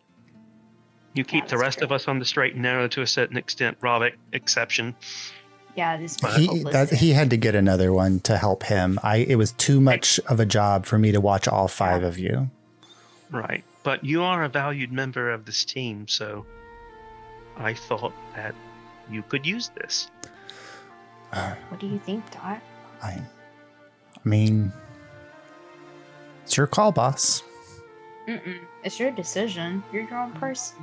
You keep the that's rest true. of us on the straight and narrow to a certain extent, Ravik exception. Yeah, this He had to get another one to help him. It was too much of a job for me to watch all 5 of you. Right. But you are a valued member of this team, so I thought that you could use this. What do you think, Dot? I mean, it's your call, boss. It's your decision. You're your own person.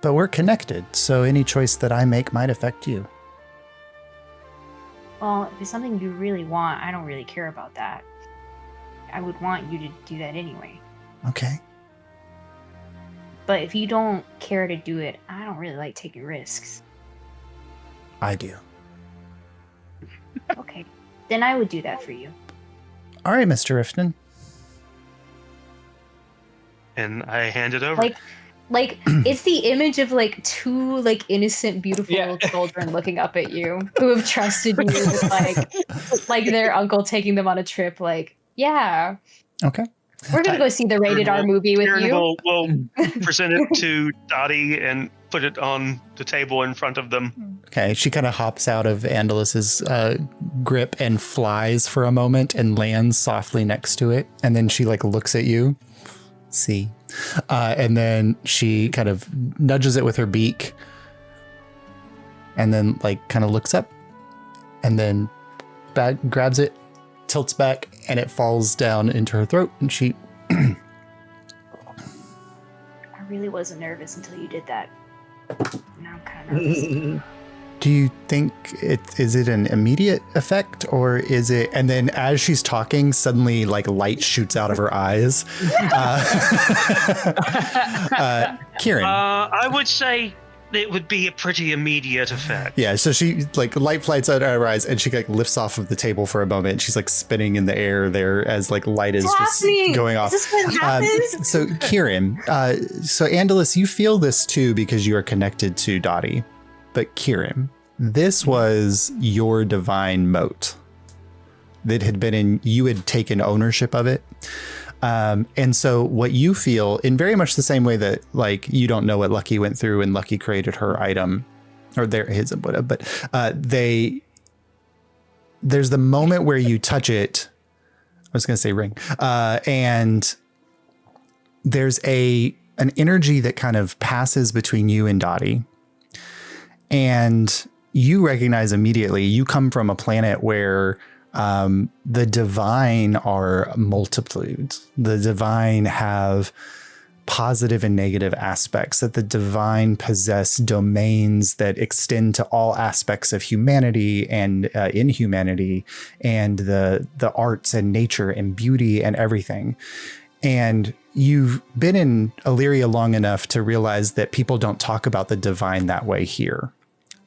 But we're connected, so any choice that I make might affect you. Well, if it's something you really want, I don't really care about that. I would want you to do that anyway. Okay. But if you don't care to do it, I don't really like taking risks. I do. Okay, then I would do that for you. All right, Mr. Riften. And I hand it over. Like it's the image of like two like innocent, beautiful Yeah. little children looking up at you who have trusted you with like their uncle taking them on a trip. Like, yeah, Okay. we're gonna go see the rated R movie with Kieran you. will present it to Dottie and put it on the table in front of them. Okay. She kind of hops out of Andalus's grip and flies for a moment and lands softly next to it. And then she like looks at you. See. And then she kind of nudges it with her beak. And then like kind of looks up. And then grabs it, tilts back, and it falls down into her throat. And she I really wasn't nervous until you did that. Now I'm kind of nervous. Do you think is it an immediate effect, or is it? And then as she's talking, suddenly like light shoots out of her eyes. Kieran. I would say it would be a pretty immediate effect. Yeah, so she like light flights out of her eyes, and she like lifts off of the table for a moment. She's like spinning in the air there as like light is just going off. Is this what happens? So Kieran, so Andalus, you feel this too because you are connected to Dottie. But Kieran, this was your divine moat that had been you had taken ownership of it. And so what you feel in very much the same way that like you don't know what Lucky went through and Lucky created her item or his, but there's the moment where you touch it. I was going to say ring. And there's an energy that kind of passes between you and Dottie. And you recognize immediately, you come from a planet where the divine are multitudes. The divine have positive and negative aspects, that the divine possess domains that extend to all aspects of humanity and inhumanity and the arts and nature and beauty and everything. And you've been in Illyria long enough to realize that people don't talk about the divine that way here,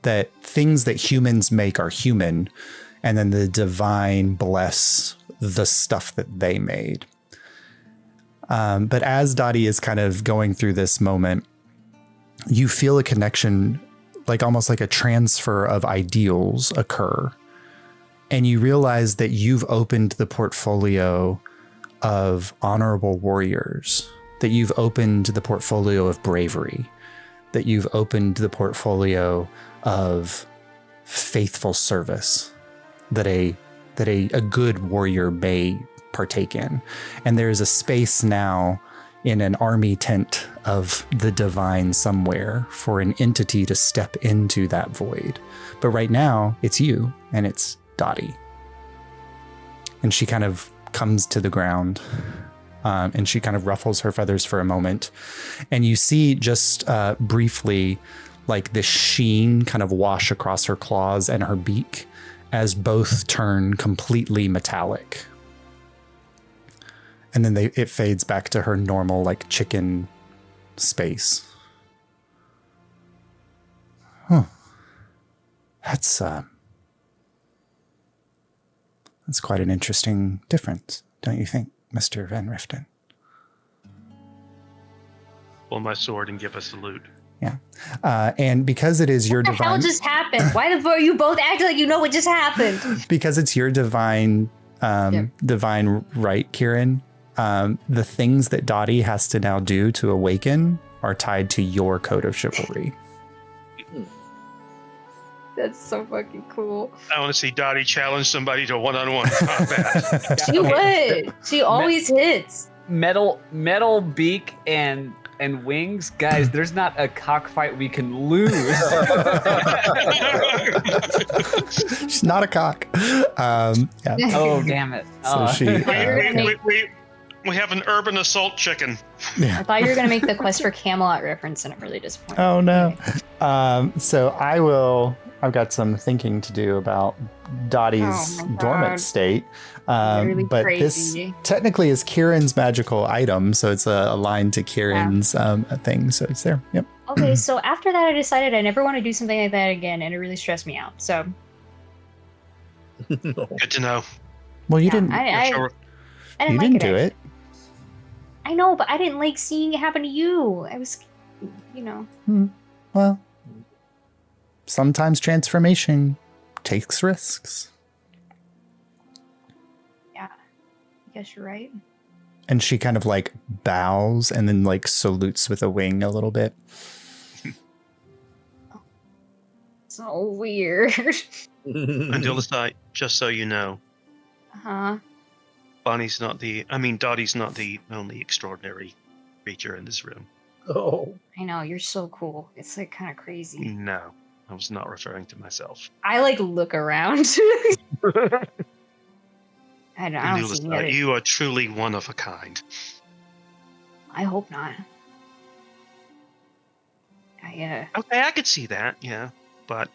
that things that humans make are human, and then the divine bless the stuff that they made. But as Dottie is kind of going through this moment, you feel a connection, like almost like a transfer of ideals occur. And you realize that you've opened the portfolio of honorable warriors, that you've opened the portfolio of bravery, that you've opened the portfolio of faithful service, that a good warrior may partake in. And there is a space now in an army tent of the divine somewhere for an entity to step into that void. But right now it's you and it's Dottie. And she kind of comes to the ground and she kind of ruffles her feathers for a moment. And you see just briefly like this sheen kind of wash across her claws and her beak as both turn completely metallic. And then it fades back to her normal, like, chicken space. Huh. That's quite an interesting difference, don't you think, Mr. Van Riften? Pull my sword and give a salute. Yeah. And because it is your divine... What the hell just happened? Why the fuck are you both acting like you know what just happened? Because it's your divine divine right, Kieran. The things that Dottie has to now do to awaken are tied to your code of chivalry. That's so fucking cool. I want to see Dottie challenge somebody to one-on-one combat. She would. She always hits. Metal beak and wings, guys. There's not a cockfight we can lose. She's not a cock. Yeah. Oh, damn it! So we have an urban assault chicken. Yeah. I thought you were gonna make the Quest for Camelot reference, and it really disappointed. Oh no. So I've got some thinking to do about Dottie's dormant state. But crazy. This technically is Kieran's magical item, so it's aligned to Kieran's thing, so it's there. Yep. Okay, so after that, I decided I never want to do something like that again, and it really stressed me out. So. Good to know. Well, you didn't. I didn't you didn't do it. I know, but I didn't like seeing it happen to you. I was, Well, sometimes transformation takes risks. Yeah, I guess you're right. And she kind of like bows and then like salutes with a wing a little bit. So weird. Until the side, just so you know. Huh? Dottie's not the only extraordinary creature in this room. Oh. I know, you're so cool. It's like kind of crazy. No, I was not referring to myself. I like look around. I don't see any other... You are truly one of a kind. I hope not. Okay, I could see that, yeah, but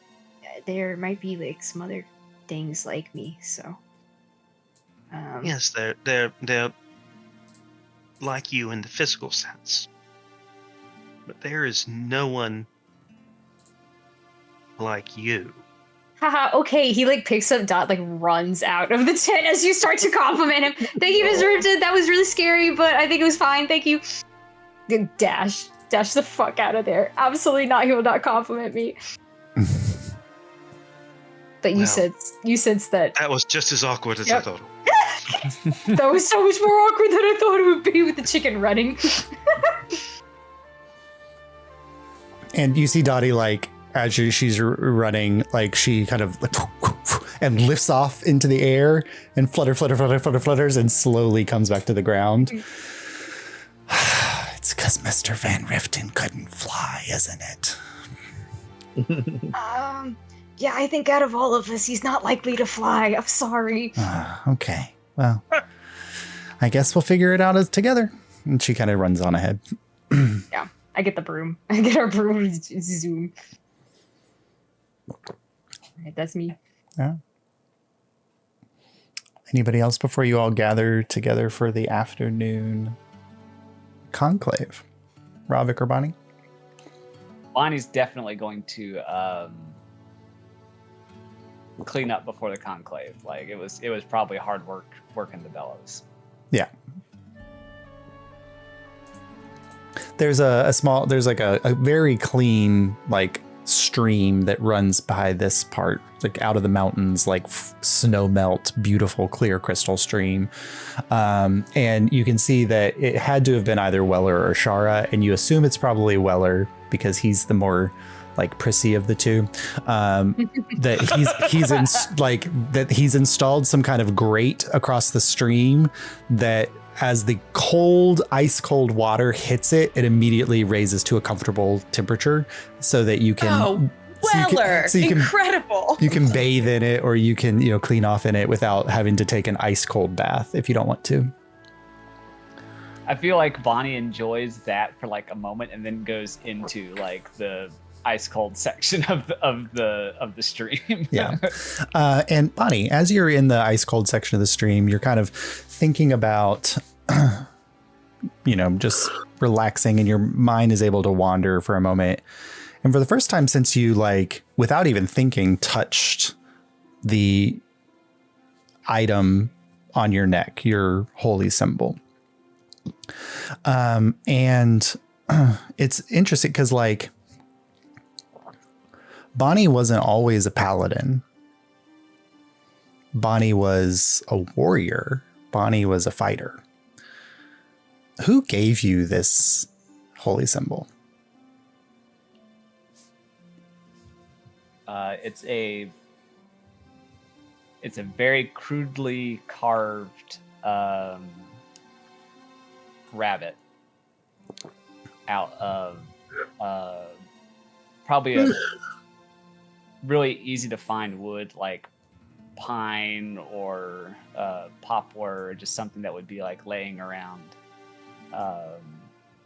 there might be like some other things like me, so. Yes, they're like you in the physical sense, but there is no one like you. Haha, okay, he like picks up Dot, like runs out of the tent as you start to compliment him. Thank you, Mr. Ripton. That was really scary, but I think it was fine. Thank you. Dash the fuck out of there. Absolutely not. He will not compliment me. But you sense that. That was just as awkward as I thought. That was so much more awkward than I thought it would be with the chicken running. And you see Dottie like as she's running, like she kind of like, and lifts off into the air and flutters and slowly comes back to the ground. It's because Mr. Van Riften couldn't fly, isn't it? Yeah, I think out of all of us, he's not likely to fly. I'm sorry. Okay. Well, I guess we'll figure it out together. And she kind of runs on ahead. Yeah, I get the broom. I get our broom and zoom. Alright, that's me. Yeah. Anybody else before you all gather together for the afternoon conclave? Ravik or Bonnie? Bonnie's definitely going to clean up before the conclave. Like it was probably hard work working the bellows. Yeah. There's a very clean like stream that runs by this part, like out of the mountains, like snow melt, beautiful clear crystal stream. And you can see that it had to have been either Weller or Shara, and you assume it's probably Weller because he's the more like prissy of the two. That he's installed some kind of grate across the stream that as the ice cold water hits it, it immediately raises to a comfortable temperature so that you can. Oh, Weller, incredible. You can bathe in it, or you can, clean off in it without having to take an ice cold bath if you don't want to. I feel like Bonnie enjoys that for like a moment and then goes into like the ice cold section of the stream. Yeah. And Bonnie, as you're in the ice cold section of the stream, you're kind of thinking about, just relaxing, and your mind is able to wander for a moment. And for the first time since you, like, without even thinking, touched the item on your neck, your holy symbol. And it's interesting because, like, Bonnie wasn't always a paladin. Bonnie was a warrior. Bonnie was a fighter. Who gave you this holy symbol? It's a very crudely carved rabbit out of probably a really easy to find wood, like pine or poplar, or just something that would be like laying around.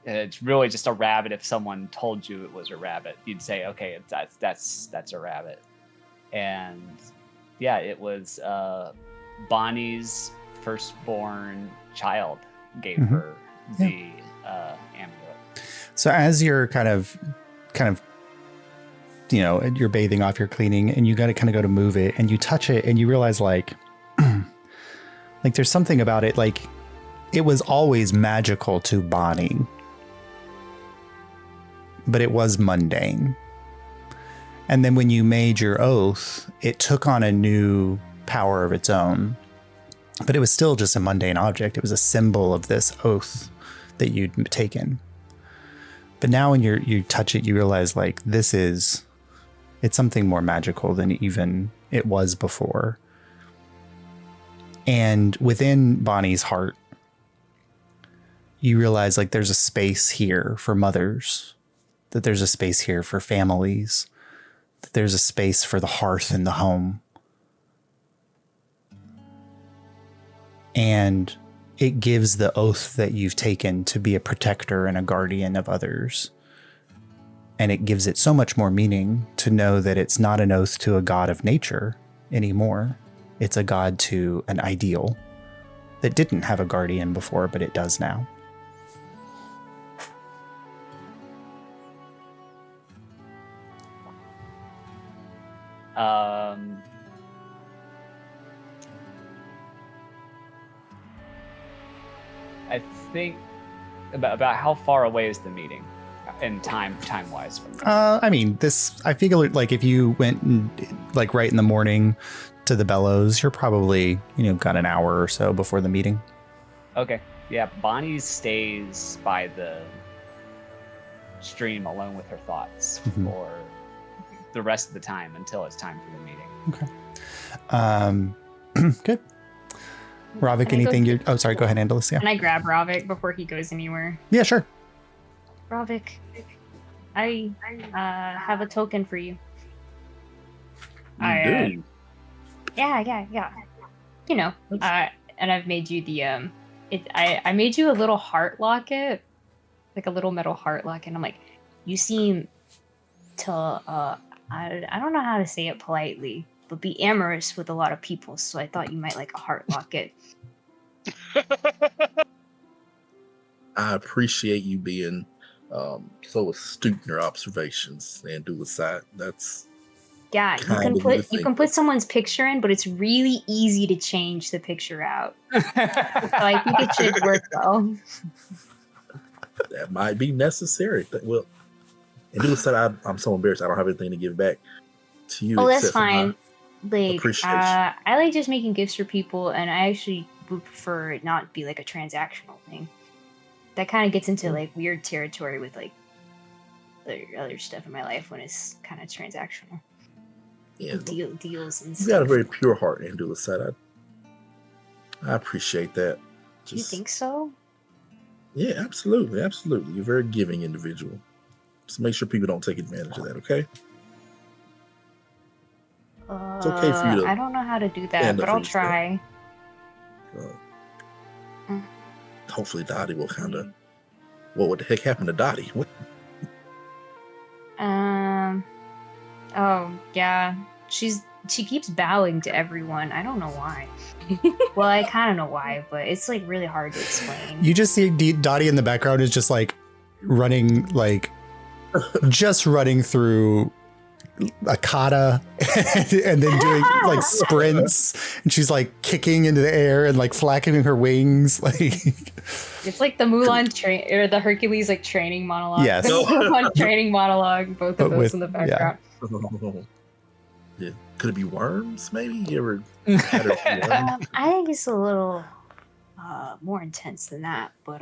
And it's really just a rabbit. If someone told you it was a rabbit, you'd say, okay, that's a rabbit. And yeah, it was Bonnie's firstborn child gave her the amulet. So as you're kind of you're bathing off, you're cleaning, and you got to kind of go to move it, and you touch it, and you realize like there's something about it, like it was always magical to Bonnie, but it was mundane. And then when you made your oath, it took on a new power of its own, but it was still just a mundane object. It was a symbol of this oath that you'd taken. But now when you touch it, you realize like it's something more magical than even it was before. And within Bonnie's heart, you realize like there's a space here for mothers, that there's a space here for families, that there's a space for the hearth in the home. And it gives the oath that you've taken to be a protector and a guardian of others. And it gives it so much more meaning to know that it's not an oath to a god of nature anymore. It's a god to an ideal that didn't have a guardian before, but it does now. I think about how far away is the meeting in time wise from this? I mean, I figure like if you went like right in the morning to the bellows, you're probably, got an hour or so before the meeting. Okay. Yeah. Bonnie stays by the stream alone with her thoughts for the rest of the time until it's time for the meeting. Good. Ravik, Can I anything go- you? Oh, sorry. Go ahead, Andalus. Yeah. Can I grab Ravik before he goes anywhere? Yeah, sure. Ravik, I have a token for you. You do. Yeah. You know, and I've made you the I made you a little heart locket, like a little metal heart locket. And I'm like, you seem to I don't know how to say it politely, but be amorous with a lot of people. So I thought you might like a heart locket. I appreciate you being so astute in your observations and do the side. That's Yeah, you kind can of you to put think. someone's picture in, but it's really easy to change the picture out. So I think it should work well. That might be necessary. Well, and do the side. I'm so embarrassed. I don't have anything to give back to you. Oh, that's except for my fine. Like, appreciation. I like just making gifts for people, and I actually would prefer it not be like a transactional thing. That kind of gets into like weird territory with like the other stuff in my life when it's kind of transactional. Yeah, Deals and you stuff. got a very pure heart, and do the side. I appreciate that. Do you think so? Yeah, absolutely. You're a very giving individual. Just make sure people don't take advantage of that, okay? It's okay for you to I don't know how to do that, stand up but for I'll yourself. try. Hopefully Dottie will kind of... What the heck happened to Dottie? What? Oh, yeah. She keeps bowing to everyone. I don't know why. Well, I kind of know why, but it's like really hard to explain. You just see Dottie in the background is just like running, like just running through a kata and then doing like sprints, and she's like kicking into the air and like flapping her wings. Like It's like the Mulan train or the Hercules like training monologue. Yes. The Mulan training monologue. Both But of those with- in the background. Yeah. Could it be worms, maybe? You ever had her eat worms? I think it's a little more intense than that, but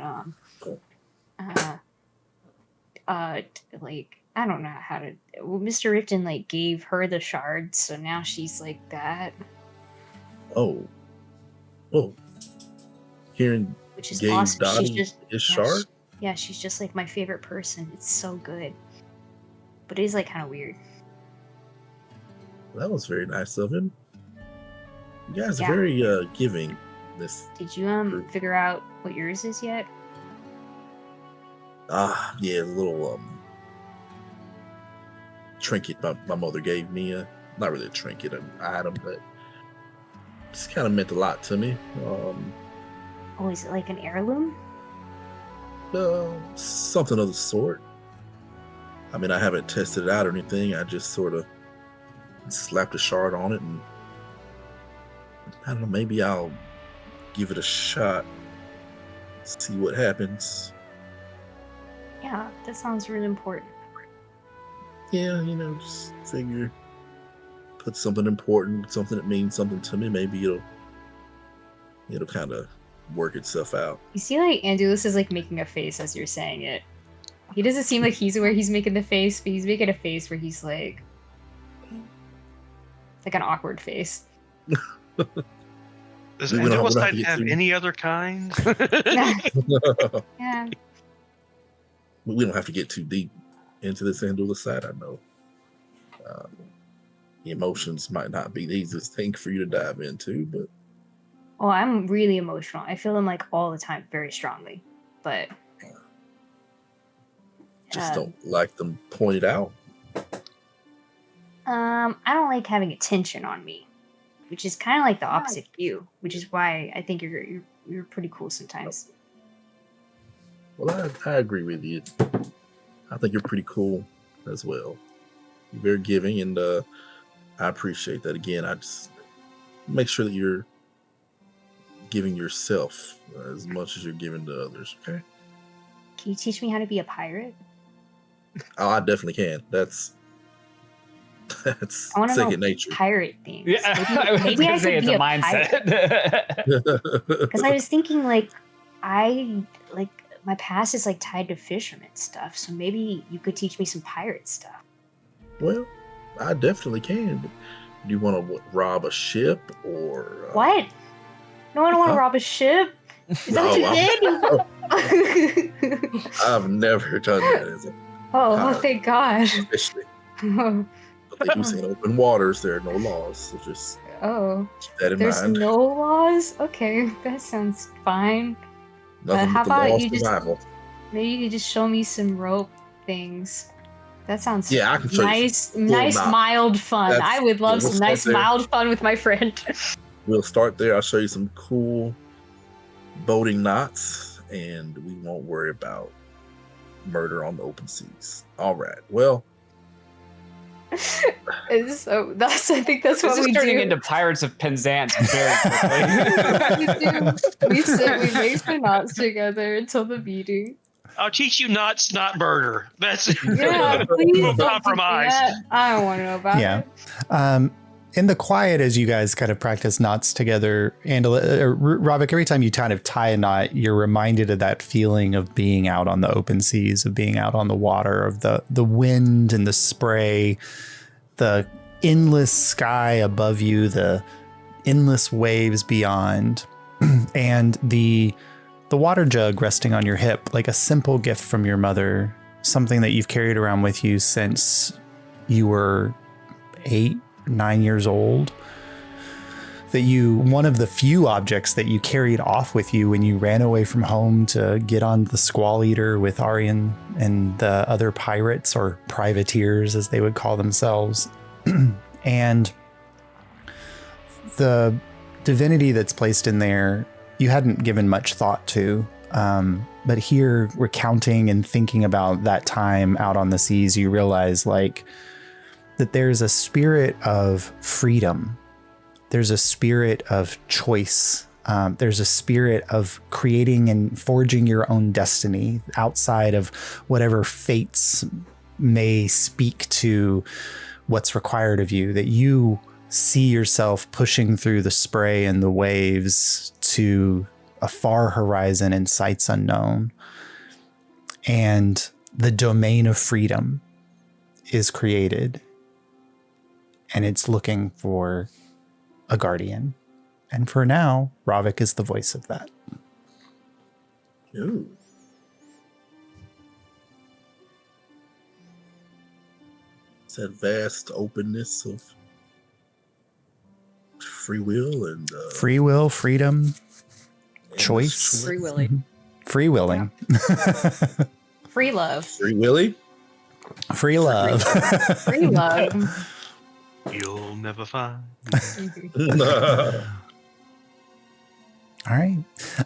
like I don't know how to. Well, Mr. Ripton like gave her the shards, so now she's like that, Oh. Hearing which is gave awesome. Dottie She's just his shard? yeah, she's just like my favorite person. It's so good, but it is like kind of weird. That was very nice of him. You guys Yeah. are very giving. This Did you figure out what yours is yet? yeah, the little trinket my mother gave me. Not really a trinket, an item, but it's kind of meant a lot to me. Oh, is it like an heirloom? Something of the sort. I mean, I haven't tested it out or anything. I just sort of slapped a shard on it, and I don't know, maybe I'll give it a shot, see what happens. Yeah, that sounds really important. Yeah, just figure put something important, something that means something to me. Maybe it'll kind of work itself out. You see, like Andulus is like making a face as you're saying it. He doesn't seem like he's where he's making the face, but he's making a face where he's like an awkward face. Does We don't have Andalus to get have too- any other kind? Yeah. We don't have to get too deep into this Andula side. I know emotions might not be the easiest thing for you to dive into, but Oh, I'm really emotional. I feel them like all the time, very strongly. But just don't like them pointed out. I don't like having attention on me, which is kind of like the opposite of you, which is why I think you're pretty cool sometimes. Well, I agree with you. I think you're pretty cool as well. You're very giving, and I appreciate that. Again, I just make sure that you're giving yourself as much as you're giving to others, okay? Can you teach me how to be a pirate? Oh, I definitely can. That's I want to know second nature. pirate things. Yeah, I was maybe gonna I say could it's be a a pirate. mindset. Because I was thinking, like, my past is like tied to fisherman stuff, so maybe you could teach me some pirate stuff. Well, I definitely can. But Do you want to rob a ship or What? No, I don't want to Huh? rob a ship. Is that what you did? I've never done that as a Oh, thank God. officially. But they do say in open waters there are no laws, so just Oh, keep that in there's mind. no laws? Okay, that sounds fine. Nothing how but the about law of you just- survival. Maybe you could just show me some rope things. That sounds Yeah, I can show you nice, nice, knot. mild fun. That's- I would love we'll some start nice, there. mild fun with my friend. We'll start there. I'll show you some cool boating knots, and we won't worry about murder on the open seas. All right. Well, And so I think that's This what is we turning do. into Pirates of Penzance very quickly. we sit, we make the knots together until the meeting. I'll teach you knots, not murder. That's Yeah, please we'll don't teach me compromise. that. I don't want to know about Yeah. it. In the quiet, as you guys kind of practice knots together, Ravik, every time you kind of tie a knot, you're reminded of that feeling of being out on the open seas, of being out on the water, of the wind and the spray, the endless sky above you, the endless waves beyond, and the water jug resting on your hip, like a simple gift from your mother, something that you've carried around with you since you were 8-9 years old, one of the few objects that you carried off with you when you ran away from home to get on the Squall Eater with Aryan and the other pirates, or privateers as they would call themselves. And the divinity that's placed in there, you hadn't given much thought to. But here, recounting and thinking about that time out on the seas, you realize that there's a spirit of freedom. There's a spirit of choice. There's a spirit of creating and forging your own destiny outside of whatever fates may speak to what's required of you, that you see yourself pushing through the spray and the waves to a far horizon and sights unknown. And the domain of freedom is created, and it's looking for a guardian. And for now, Ravik is the voice of that. ooh. It's that vast openness of free will and Free will, freedom, and choice. Free Willy. Free willing. Free love. Free Willy. Free love. Free love. You'll never find. All right.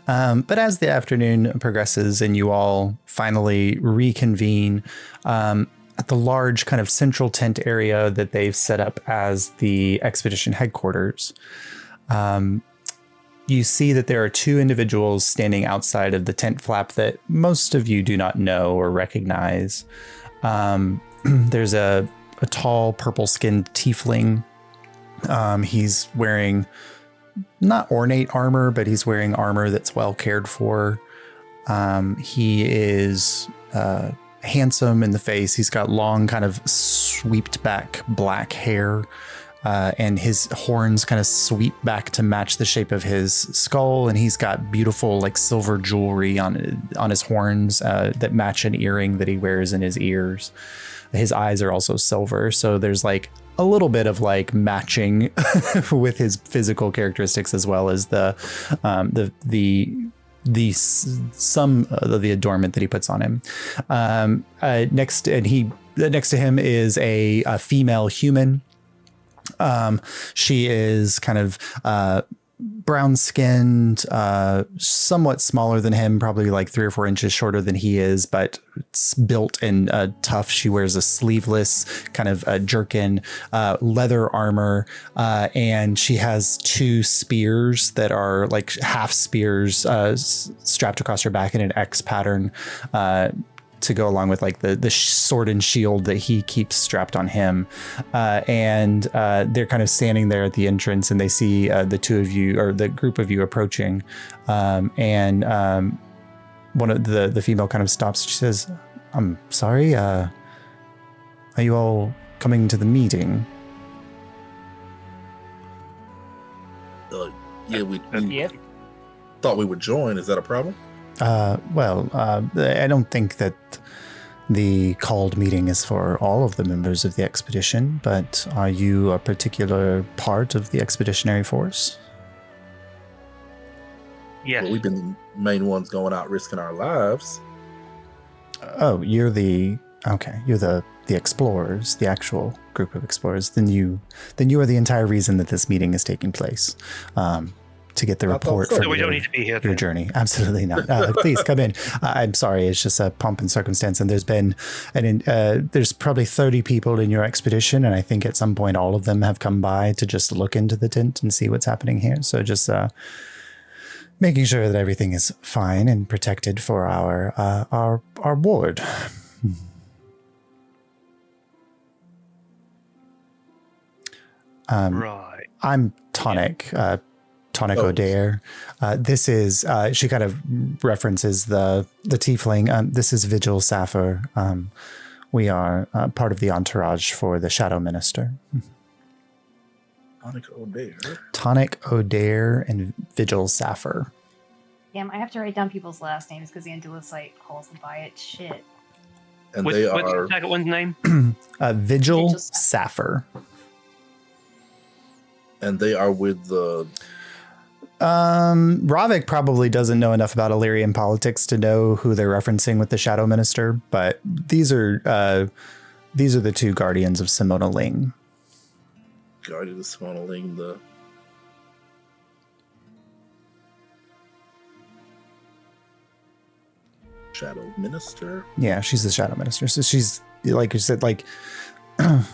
But as the afternoon progresses and you all finally reconvene at the large kind of central tent area that they've set up as the expedition headquarters, you see that there are two individuals standing outside of the tent flap that most of you do not know or recognize. There's a tall purple-skinned tiefling. He's wearing not ornate armor, but he's wearing armor that's well cared for. He is handsome in the face. He's got long, kind of sweeped back black hair, and his horns kind of sweep back to match the shape of his skull. And he's got beautiful, like, silver jewelry on his horns that match an earring that he wears in his ears. His eyes are also silver, so there's like a little bit of like matching with his physical characteristics, as well as some of the adornment that he puts on him. Next to him is a female human. She is kind of brown skinned, somewhat smaller than him, probably like 3 or 4 inches shorter than he is, but it's built and tough. She wears a sleeveless kind of jerkin, leather armor, and she has 2 spears that are like half spears strapped across her back in an X pattern, to go along with like the sword and shield that he keeps strapped on him. And they're kind of standing there at the entrance, and they see the two of you, or the group of you, approaching. And one of the female kind of stops. She says, "I'm sorry, are you all coming to the meeting?" Yeah, we Yep. thought we would join. Is that a problem? I don't think that the called meeting is for all of the members of the expedition, but are you a particular part of the expeditionary force? Yes. Well, we've been the main ones going out risking our lives. Oh, you're the explorers, the actual group of explorers. Then you are the entire reason that this meeting is taking place. To get the I thought report so. from So we don't need to be here. your then. journey. Absolutely not. Please come in. I'm sorry. It's just a pomp and circumstance. And there's probably 30 people in your expedition. And I think at some point, all of them have come by to just look into the tent and see what's happening here. So just making sure that everything is fine and protected for our ward. Right. I'm Tonic. Tonic Oh. O'Dare. This is, she kind of references the tiefling. This is Vigil Sappher. We are part of the entourage for the Shadow Minister. Tonic O'Dare. Tonic O'Dare and Vigil Sappher. Damn, I have to write down people's last names because the Andulicite calls them by it. Shit. And What's they the are second one's name? Vigil Vigil Sappher. with the Ravik probably doesn't know enough about Illyrian politics to know who they're referencing with the Shadow Minister, but these are the two guardians of Simona Ling. Guardian of Smonaling, the Shadow Minister. Yeah, she's the Shadow Minister. So she's, like you said, like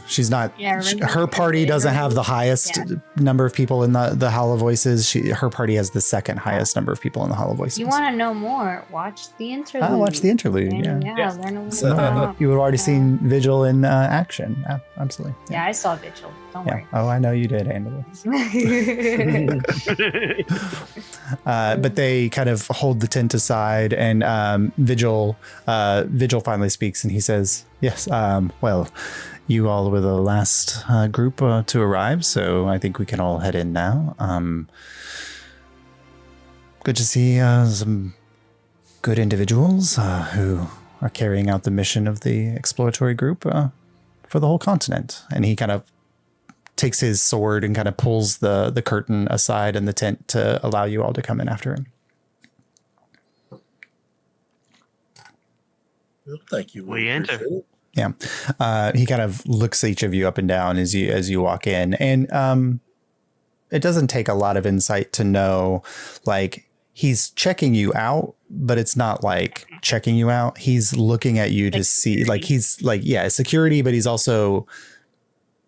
she's not. Yeah, I remember Her party doesn't have the highest number of people in the Hall of Voices. Her party has the second highest number of people in the Hall of Voices. If you want to know more, watch the interlude. Watch the interlude. And, Yeah. yeah, learn a little So, about. you would have already seen Vigil in action. Absolutely. Yeah, I saw Vigil. Don't Yeah. Oh, I know you did, Angela. worry. But they kind of hold the tent aside, and Vigil finally speaks, and he says, "Yes, well, you all were the last group to arrive, so I think we can all head in now. Good to see some good individuals who are carrying out the mission of the exploratory group for the whole continent." And he kind of takes his sword and kind of pulls the curtain aside in the tent to allow you all to come in after him. Well, thank you. We enter. appreciate it. Yeah. He kind of looks each of you up and down as you walk in, and it doesn't take a lot of insight to know, like, he's checking you out, but it's not like checking you out. He's looking at you to see, security. like, he's like, yeah, security, but he's also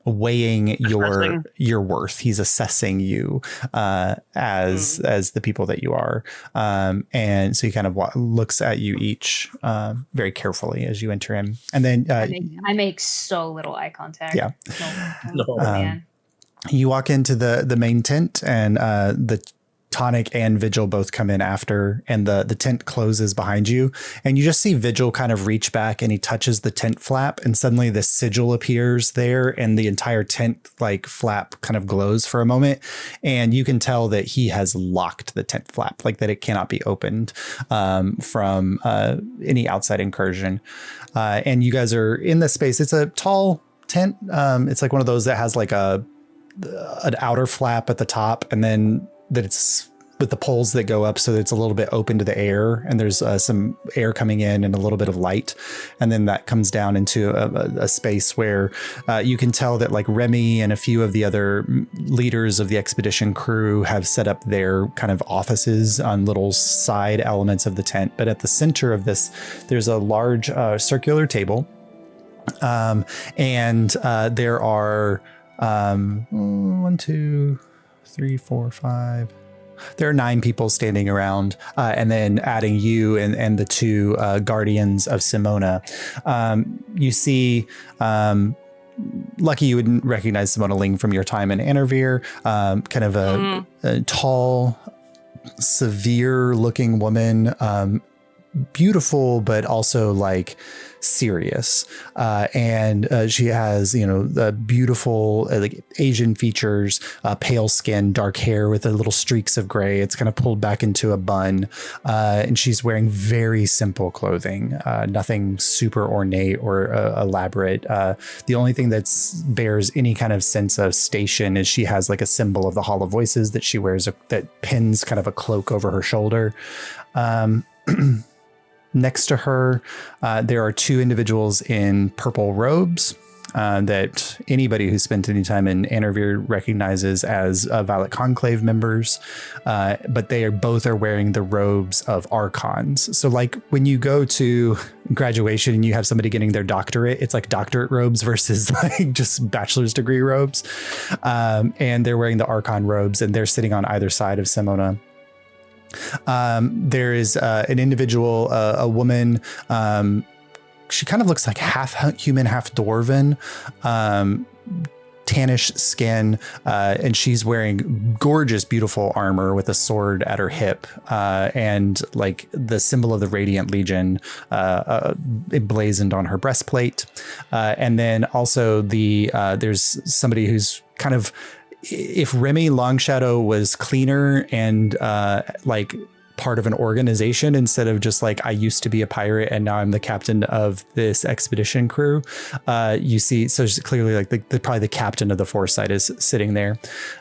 weighing your worth. He's assessing you as the people that you are, and so he kind of looks at you each very carefully as you enter him, and then I make so little eye contact. Yeah. No. Man. you walk into the main tent, and the Tonic and Vigil both come in after, and the tent closes behind you, and you just see Vigil kind of reach back, and he touches the tent flap, and suddenly the sigil appears there, and the entire tent like flap kind of glows for a moment, and you can tell that he has locked the tent flap, like that it cannot be opened from any outside incursion. And you guys are in this space. It's a tall tent. It's like one of those that has like an outer flap at the top, and then that it's with the poles that go up so that it's a little bit open to the air, and there's some air coming in and a little bit of light, and then that comes down into a space where you can tell that like Remy and a few of the other leaders of the expedition crew have set up their kind of offices on little side elements of the tent. But at the center of this, there's a large circular table, and there are 1, 2, 3, 4, 5. There are 9 people standing around, and then adding you and the 2 guardians of Simona. You see, lucky you wouldn't recognize Simona Ling from your time in Anarvir. Kind of a tall, severe-looking woman, beautiful, but also like serious. And she has, the beautiful like Asian features, pale skin, dark hair with the little streaks of gray. It's kind of pulled back into a bun. And she's wearing very simple clothing, nothing super ornate or elaborate. The only thing that bears any kind of sense of station is she has like a symbol of the Hall of Voices that she wears that pins kind of a cloak over her shoulder. Next to her, there are two individuals in purple robes that anybody who spent any time in Anarvir recognizes as Violet Conclave members, but they both are wearing the robes of Archons. So like when you go to graduation and you have somebody getting their doctorate, it's like doctorate robes versus like just bachelor's degree robes. And they're wearing the Archon robes, and they're sitting on either side of Simona. There is an individual, a woman. She kind of looks like half human, half dwarven, tannish skin, and she's wearing gorgeous, beautiful armor with a sword at her hip, and like the symbol of the Radiant Legion emblazoned on her breastplate. And then also there's somebody who's kind of, if Remy Longshadow was cleaner and like part of an organization instead of just like, I used to be a pirate and now I'm the captain of this expedition crew, you see, so it's clearly like probably the captain of the Foresight is sitting there.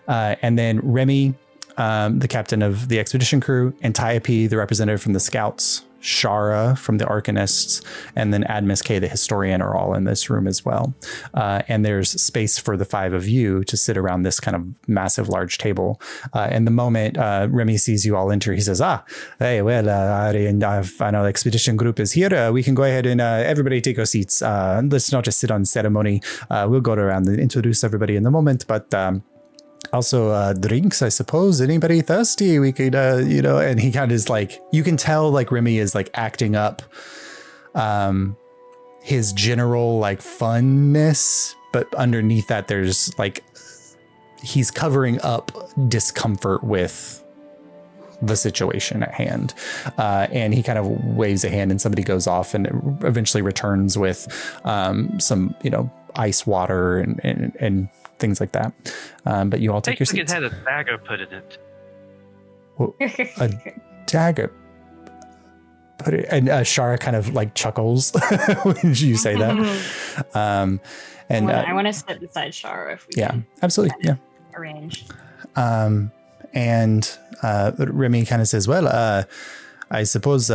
And then Remy, the captain of the expedition crew, Antiope, the representative from the Scouts, Shara from the Arcanists, and then Admus K, the historian, are all in this room as well. And there's space for the five of you to sit around this kind of massive, large table. And the moment Remy sees you all enter, he says, hey, well, I know the expedition group is here. We can go ahead and everybody take your seats. Let's not just sit on ceremony. We'll go around and introduce everybody in the moment. But also drinks, I suppose. Anybody thirsty? We could, and he kind of is like, you can tell like Remy is like acting up his general like funness, but underneath that there's like, he's covering up discomfort with the situation at hand. And he kind of waves a hand and somebody goes off and eventually returns with some, ice water and things like that. But you all take your seats. It had a dagger put in it. Well, a dagger. Put it, and Shara kind of like chuckles when you say that. I want to sit beside Shara if we can. Absolutely. Yeah. Arrange. And Remy kind of says, well, I suppose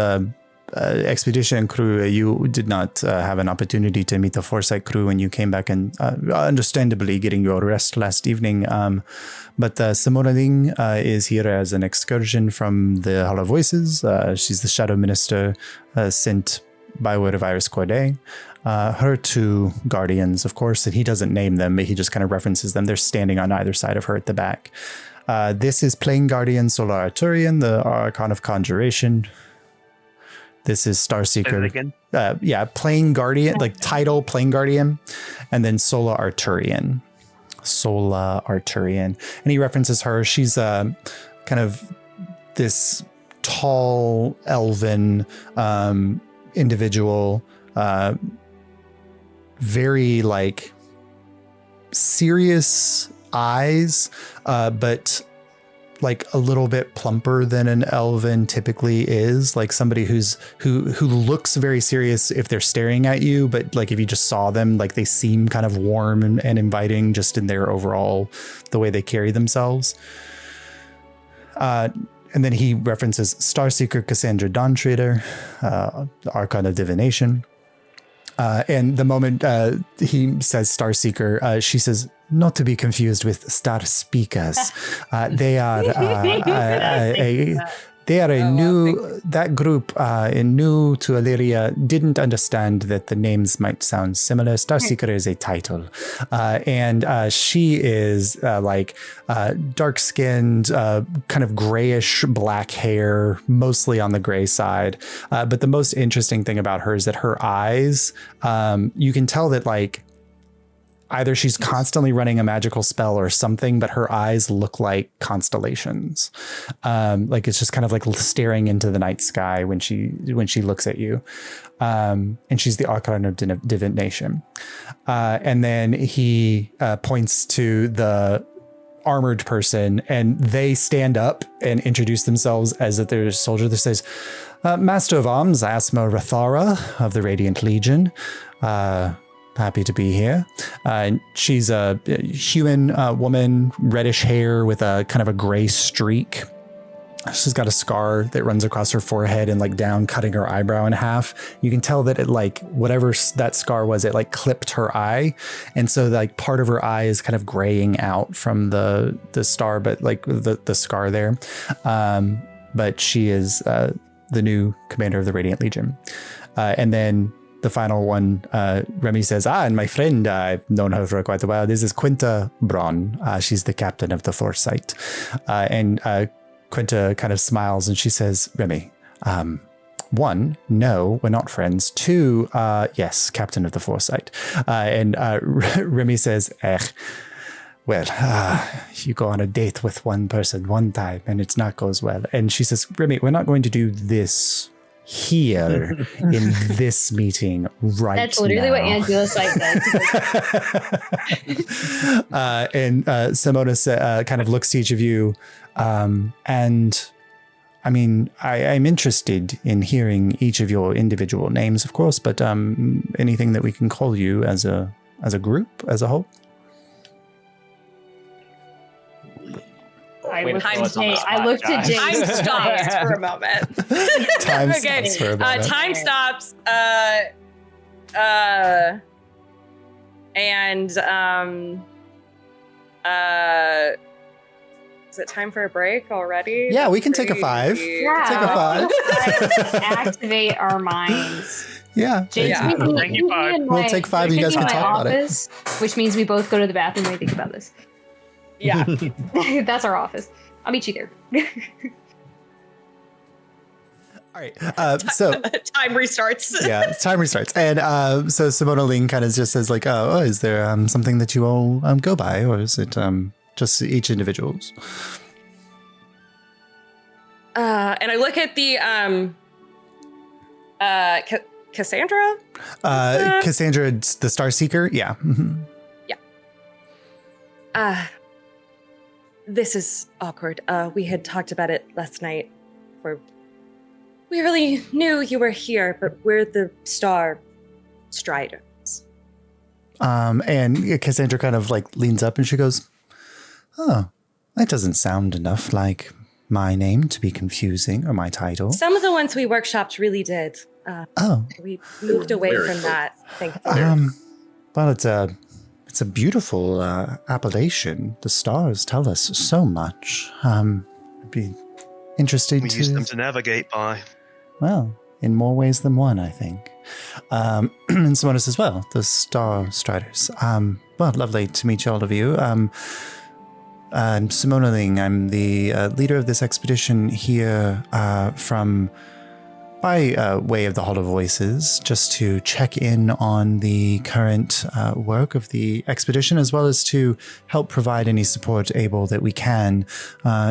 expedition crew, you did not have an opportunity to meet the Foresight crew when you came back, and understandably getting your rest last evening. But Simona Ling is here as an excursion from the Hall of Voices. She's the Shadow Minister sent by word of Iris Corday. Her two guardians, of course, and he doesn't name them, but he just kind of references them. They're standing on either side of her at the back. This is Plain Guardian Solar Arturian, the Archon of Conjuration. This is Starseeker. Plain Guardian, like title Plain Guardian, and then Sola Arturian. And he references her. She's kind of this tall elven individual, very like serious eyes, but like a little bit plumper than an elven typically is, like somebody who looks very serious if they're staring at you, but like if you just saw them, like they seem kind of warm and inviting just in their overall, the way they carry themselves. And then he references Starseeker Cassandra Dawntrader, the Archon of Divination. And the moment he says Starseeker, she says, not to be confused with Star Speakers. They are a new, that group new to Illyria didn't understand that the names might sound similar. Starseeker is a title. And she is dark-skinned, kind of grayish black hair, mostly on the gray side. But the most interesting thing about her is that her eyes, you can tell that like, either she's constantly running a magical spell or something, but her eyes look like constellations. Like it's just kind of like staring into the night sky when she looks at you. And she's the Archon of Divination. And then he points to the armored person, and they stand up and introduce themselves as if they're a soldier. That says, Master of Arms, Asma Rathara of the Radiant Legion. Happy to be here. She's a human woman, reddish hair with a kind of a gray streak. She's got a scar that runs across her forehead and like down, cutting her eyebrow in half. You can tell that it like whatever that scar was, it like clipped her eye, and so like part of her eye is kind of graying out from the star, but like the scar there. But she is the new commander of the Radiant Legion, and then. The final one, Remy says, and my friend, I've known her for quite a while. This is Quinta Braun. She's the captain of the Foresight. And Quinta kind of smiles and she says, Remy, 1, no, we're not friends. 2, yes, captain of the Foresight. And Remy says, well, you go on a date with one person one time and it's not goes well. And she says, Remy, we're not going to do this here in this meeting right now. That's literally what Angela's like does. And Simona kind of looks to each of you. And I mean, I'm interested in hearing each of your individual names, of course, but anything that we can call you as a group, as a whole. I looked at James. Time stops for a moment. Time stops for a moment. Time stops. And is it time for a break already? Yeah, we can take a 5. Yeah, Take a 5. Activate our minds. Yeah. James, Yeah. We'll take 5 and you guys can talk about it. Which means we both go to the bathroom when we think about this. Yeah. That's our office. I'll meet you there. All right. So time restarts. yeah, time restarts. And so Simona Ling kind of just says like, oh, is there something that you all go by, or is it just each individual's? And I look at the Cassandra. Cassandra, the Star Seeker. Yeah. Mm-hmm. This is awkward. We had talked about it last night. We really knew you were here, but we're the Star Striders. And Cassandra kind of like leans up and she goes, oh, that doesn't sound enough like my name to be confusing, or my title. Some of the ones we workshopped really did. We moved away from that, thankfully. Well, it's a beautiful appellation. The stars tell us so much. I'd be interested We to use them to navigate by. Well, in more ways than one, I think. And Simona says, well, the Star Striders. Well, lovely to meet all of you. I'm Simona Ling. I'm the leader of this expedition here by way of the Hall of Voices, just to check in on the current work of the expedition, as well as to help provide any support able that we can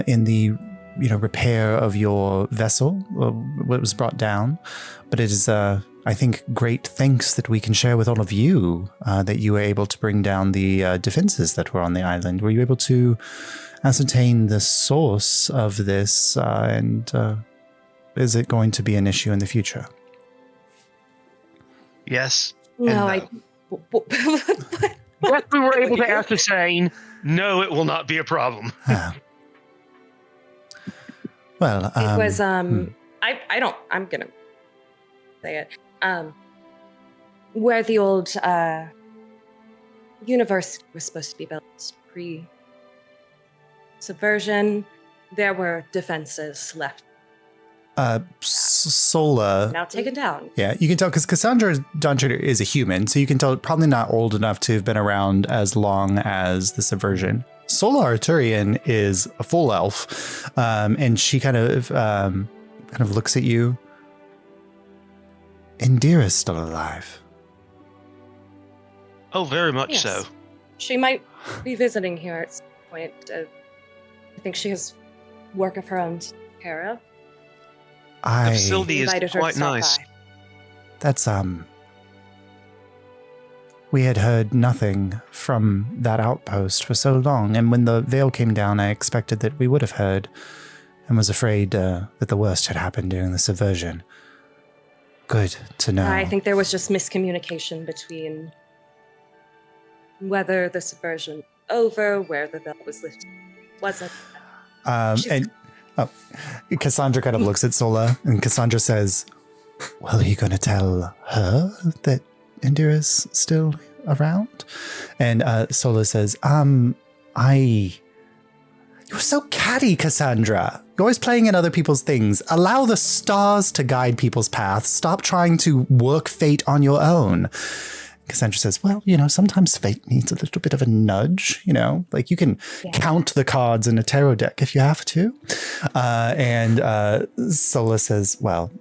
in the repair of your vessel, what was brought down. But it is, I think, great thanks that we can share with all of you that you were able to bring down the defenses that were on the island. Were you able to ascertain the source of this, and is it going to be an issue in the future? Yes. No, Yes, we were able to ascertain. No, it will not be a problem. Well, it was I'm gonna say it. Where the old universe was supposed to be built pre-subversion, there were defenses left. Sola. Now taken down. Yeah, you can tell because Cassandra Duntrader is a human, so you can tell probably not old enough to have been around as long as the subversion. Sola Arturian is a full elf, and she kind of looks at you. Indira is still alive. Oh, very much Yes. so. She might be visiting here at some point. I think she has work of her own to take care of. The facility is Invited her to quite stop nice. by. That's, we had heard nothing from that outpost for so long, and when the veil came down, I expected that we would have heard, and was afraid that the worst had happened during the subversion. Good to know. I think there was just miscommunication between whether the subversion was over, where the veil was lifted. Wasn't. Cassandra kind of looks at Sola, and Cassandra says, well, are you going to tell her that Indira's still around? And Sola says, You're so catty, Cassandra. You're always playing in other people's things. Allow the stars to guide people's paths. Stop trying to work fate on your own. Cassandra says, well, sometimes fate needs a little bit of a nudge, like you can count the cards in a tarot deck if you have to. And Sola says, well,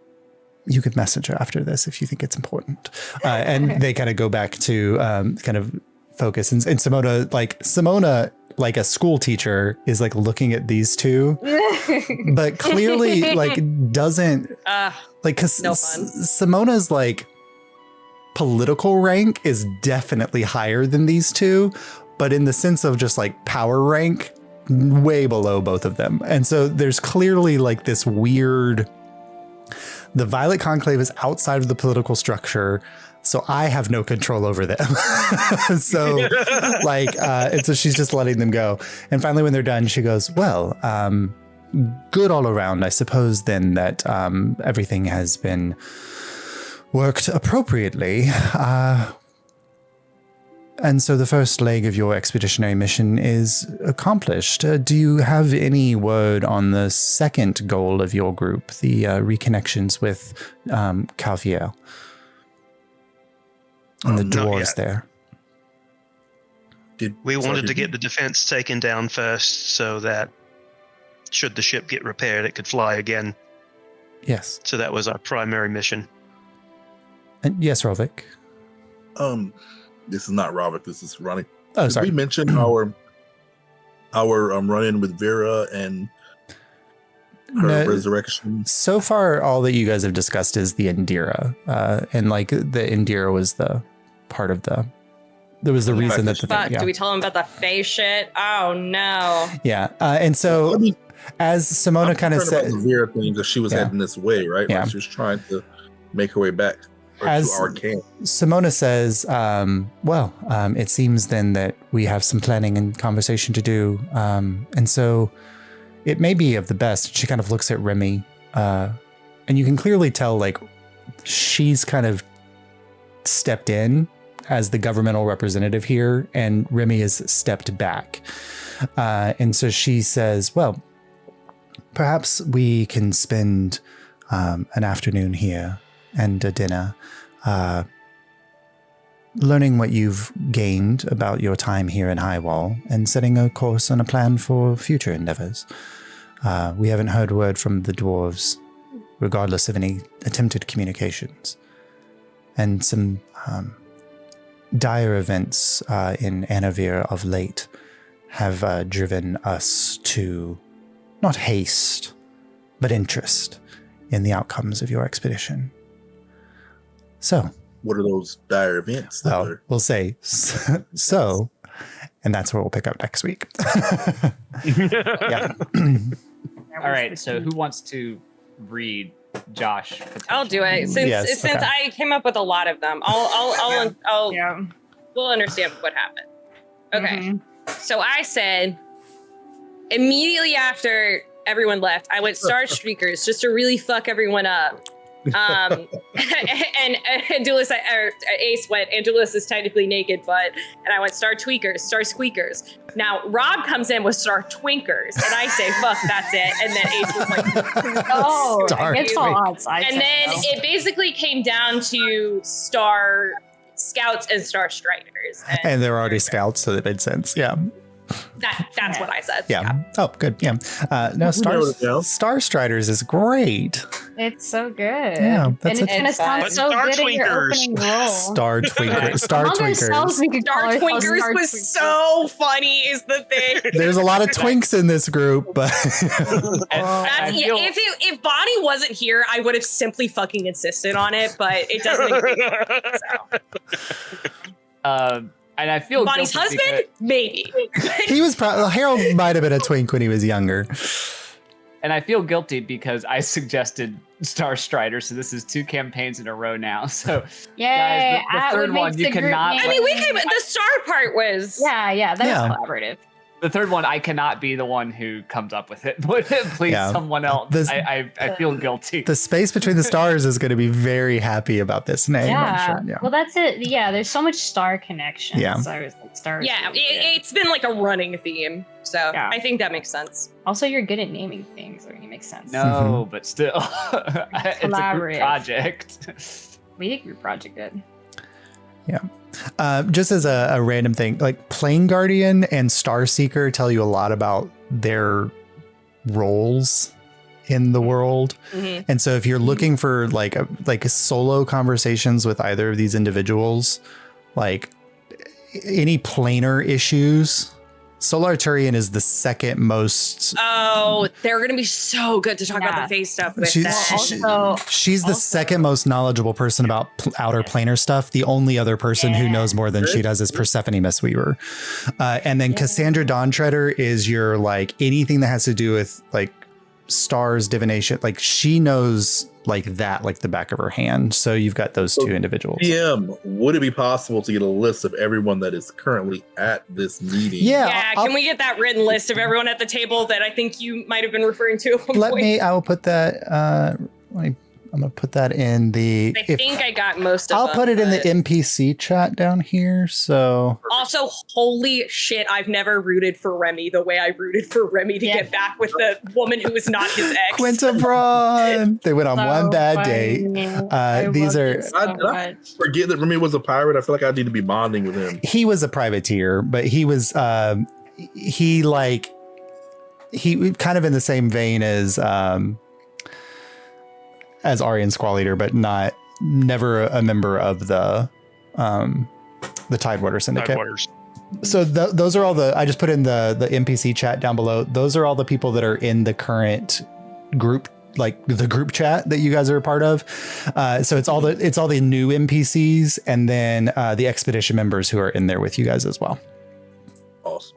you could message her after this if you think it's important. And they kind of go back to kind of focus. And Simona, like a school teacher, is like looking at these two, but clearly doesn't because no fun. Simona's political rank is definitely higher than these two, but in the sense of just power rank, way below both of them. And so there's clearly this weird, the Violet Conclave is outside of the political structure, so I have no control over them. and so she's just letting them go. And finally, when they're done, she goes, well, good all around. I suppose then that everything has been worked appropriately. And so the first leg of your expeditionary mission is accomplished. Do you have any word on the second goal of your group, the reconnections with Calviel and the dwarves there? We wanted to get the defense taken down first so that should the ship get repaired, it could fly again. Yes. So that was our primary mission. And yes, Rovik. This is not Rovik. This is Ronnie. Oh, Did sorry. we mention our run-in with Vera and her resurrection? So far, all that you guys have discussed is the Indira, and the Indira was the part of the. There was the reason that the Fuck, thing. Yeah. do we tell him about the face shit? Oh no. Yeah, and so as Simona kind of said, the Vera thing, because she was heading this way, right? Yeah. She was trying to make her way back. As to our camp. Simona says, it seems then that we have some planning and conversation to do. And so it may be of the best. She kind of looks at Remy, and you can clearly tell, she's kind of stepped in as the governmental representative here, and Remy has stepped back. And so she says, well, perhaps we can spend an afternoon here and a dinner, learning what you've gained about your time here in Highwall and setting a course and a plan for future endeavors. We haven't heard word from the dwarves, regardless of any attempted communications. And some dire events in Anavir of late have driven us to not haste, but interest in the outcomes of your expedition. So, what are those dire events? We'll say so, and that's where we'll pick up next week. Yeah. All right. So, who wants to read Josh? I'll do it since I came up with a lot of them. We'll understand what happened. Okay. Mm-hmm. So I said immediately after everyone left, I went Star Streakers just to really fuck everyone up. And Andulis, Ace went, Andulis is technically naked, and I went Star Tweakers, Star Squeakers. Now Rob comes in with Star Twinkers, and I say, fuck, that's it. And then Ace was like, oh, Star it's odds. And then it basically came down to Star Scouts and Star Striders. And they're already Scouts, so that made sense. Yeah. That's what I said. Yeah. Oh, good. Yeah. No, Star Striders is great. It's so good. Yeah, and that's it's a- gonna sound But so Star good in your Twinkers. opening role. Star Twinkers. Star Among ourselves, Twinkers. we could call Dark ourselves Twinkers Star was Twinkers. so funny, is the thing. There's a lot of twinks in this group, but If Bonnie wasn't here, I would have simply fucking insisted on it, but it doesn't exist. So. And I feel Bonnie's guilty husband? Maybe. he was Harold might have been a twink when he was younger. And I feel guilty because I suggested Star Strider, so this is 2 campaigns in a row now. So, Yay! guys, the Atwood third one makes you the group cannot. name. I mean, we came. The star part was. Yeah, that Yeah. was collaborative. The third one, I cannot be the one who comes up with it. But please, Yeah. someone else. This- I feel guilty. The space between the stars is going to be very happy about this name. Yeah. I'm sure. Yeah. Well, that's it. Yeah, there's so much star connection. Yeah. So I was like, star. is Yeah, really good. it's been like a running theme, so Yeah. I think that makes sense. Also, you're good at naming things, so it makes sense. No, but still, it's a group Collaborative. project. We did group project good. Just as a random thing, like Plane Guardian and Star Seeker tell you a lot about their roles in the world. Mhm. And so if you're looking for like a solo conversations with either of these individuals, like any planar issues, Solar Turian is the second most. Oh, they're gonna be so good to talk about Yeah. the face stuff with She's, that. she's the second most knowledgeable person about outer planar stuff. The only other person who Yeah. knows more than she does is Persephone Mistweaver. And then Cassandra Dawnshredder is your like anything that has to do with like stars, divination. Like she knows like that, like the back of her hand. So you've got those two individuals. PM, would it be possible to get a list of everyone that is currently at this meeting? Yeah, I'll- can we get that written list of everyone at the table that I think you might have been referring to at one point? I will put that. I'm gonna put that in the. I think I got most of I'll them, put it in the but- NPC chat down here. So Also, holy shit, I've never rooted for Remy the way I rooted for Remy to get back with the woman who was not his ex. Quintabron. They went on one bad date. These are. Forget that Remy was a pirate. I feel like I need to be bonding with him. He was a privateer, but he was he kind of in the same vein as Aryan Squall Eater, but never a member of the Tidewater Syndicate. Tidewaters. So those are all I just put in the NPC chat down below. Those are all the people that are in the current group, like the group chat that you guys are a part of. So it's all the new NPCs and then the expedition members who are in there with you guys as well. Awesome.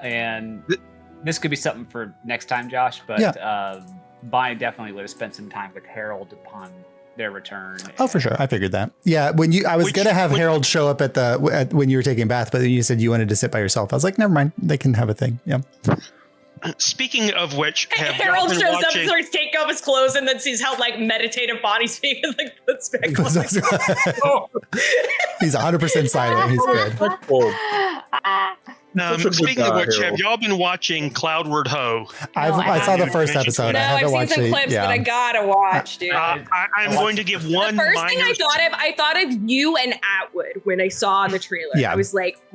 And this could be something for next time, Josh, but Bonnie definitely would have spent some time with Harold upon their return. Oh, for sure. I figured that. Yeah. I was going to have Harold show up when you were taking a bath, but you said you wanted to sit by yourself. I was like, never mind. They can have a thing. Yeah. Speaking of which, have y'all Harold been shows up watching? and starts taking off his clothes and then sees how like meditative Bonnie's being and like puts back on. He's 100% silent. He's good. Such a good Speaking of guy, which, Harold. have y'all been watching Cloudward Ho? I saw the first No, episode. No, I haven't I've watched seen some it. clips Yeah. that I gotta watch, dude. I'm going to give one The first thing minor I thought of you and Atwood when I saw the trailer. Yeah. I was like,